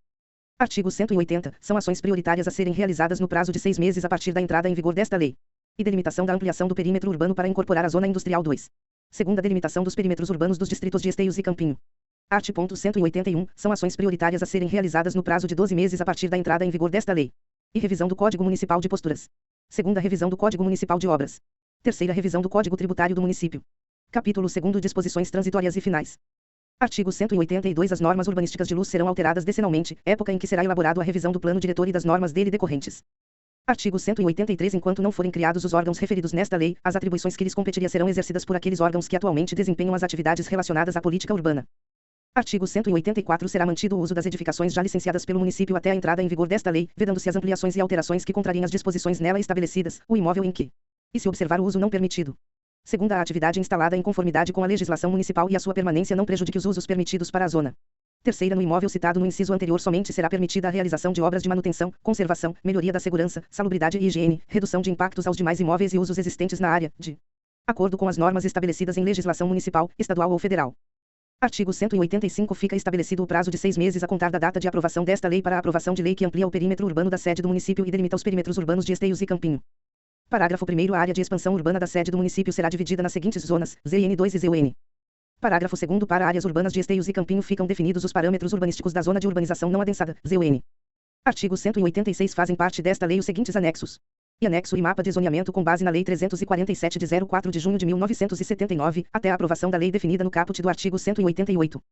Artigo 180, são ações prioritárias a serem realizadas no prazo de 6 meses a partir da entrada em vigor desta lei. E delimitação da ampliação do perímetro urbano para incorporar a Zona Industrial 2. Segunda, delimitação dos perímetros urbanos dos distritos de Esteios e Campinho. Art. 181, são ações prioritárias a serem realizadas no prazo de 12 meses a partir da entrada em vigor desta lei. E revisão do Código Municipal de Posturas. Segunda, revisão do Código Municipal de Obras. Terceira, revisão do Código Tributário do Município. Capítulo 2º, disposições transitórias e finais. Artigo 182, as normas urbanísticas de Luz serão alteradas decenalmente, época em que será elaborado a revisão do plano diretor e das normas dele decorrentes. Artigo 183, enquanto não forem criados os órgãos referidos nesta lei, as atribuições que lhes competiria serão exercidas por aqueles órgãos que atualmente desempenham as atividades relacionadas à política urbana. Artigo 184, será mantido o uso das edificações já licenciadas pelo município até a entrada em vigor desta lei, vedando-se as ampliações e alterações que contrariem as disposições nela estabelecidas, o imóvel em que, e se observar o uso não permitido. Segunda, a atividade instalada em conformidade com a legislação municipal e a sua permanência não prejudique os usos permitidos para a zona. Terceira, no imóvel citado no inciso anterior somente será permitida a realização de obras de manutenção, conservação, melhoria da segurança, salubridade e higiene, redução de impactos aos demais imóveis e usos existentes na área, de acordo com as normas estabelecidas em legislação municipal, estadual ou federal. Artigo 185, fica estabelecido o prazo de 6 meses a contar da data de aprovação desta lei para a aprovação de lei que amplia o perímetro urbano da sede do município e delimita os perímetros urbanos de Esteios e Campinho. Parágrafo 1º, a área de expansão urbana da sede do município será dividida nas seguintes zonas, ZN2 e ZUN. Parágrafo 2º, para áreas urbanas de Esteios e Campinho ficam definidos os parâmetros urbanísticos da zona de urbanização não adensada, ZUN. Artigo 186, fazem parte desta lei os seguintes anexos. E anexo e mapa de zoneamento com base na Lei 347 de 04 de junho de 1979, até a aprovação da lei definida no caput do artigo 188.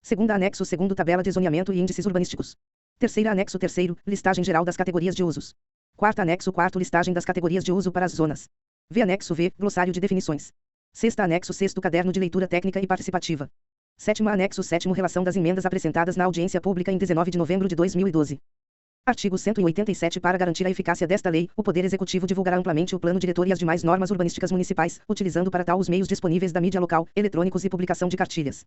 Segunda, anexo segundo, tabela de zoneamento e índices urbanísticos. Terceira, anexo terceiro, listagem geral das categorias de usos. Quarta, anexo quarto, listagem das categorias de uso para as zonas. V, anexo V, glossário de definições. Sexta, anexo sexto, caderno de leitura técnica e participativa. Sétima, anexo sétimo, relação das emendas apresentadas na audiência pública em 19 de novembro de 2012. Artigo 187, para garantir a eficácia desta lei, o Poder Executivo divulgará amplamente o plano diretor e as demais normas urbanísticas municipais, utilizando para tal os meios disponíveis da mídia local, eletrônicos e publicação de cartilhas.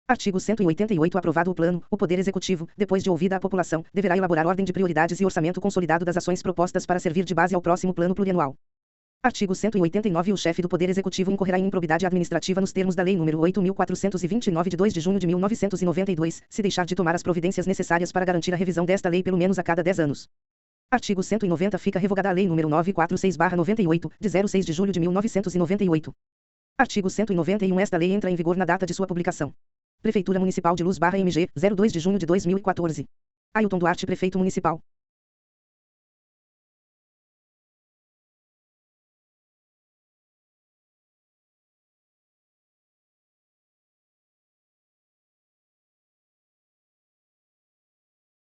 Artigo 188, aprovado o plano, o Poder Executivo, depois de ouvida a população, deverá elaborar ordem de prioridades e orçamento consolidado das ações propostas para servir de base ao próximo plano plurianual. Artigo 189, o chefe do Poder Executivo incorrerá em improbidade administrativa nos termos da Lei nº 8.429 de 2 de junho de 1992, se deixar de tomar as providências necessárias para garantir a revisão desta lei pelo menos a cada 10 anos. Artigo 190, fica revogada a Lei nº 946/98, de 06 de julho de 1998. Artigo 191, esta lei entra em vigor na data de sua publicação. Prefeitura Municipal de Luz/MG, 02 de junho de 2014. Ailton Duarte, Prefeito Municipal.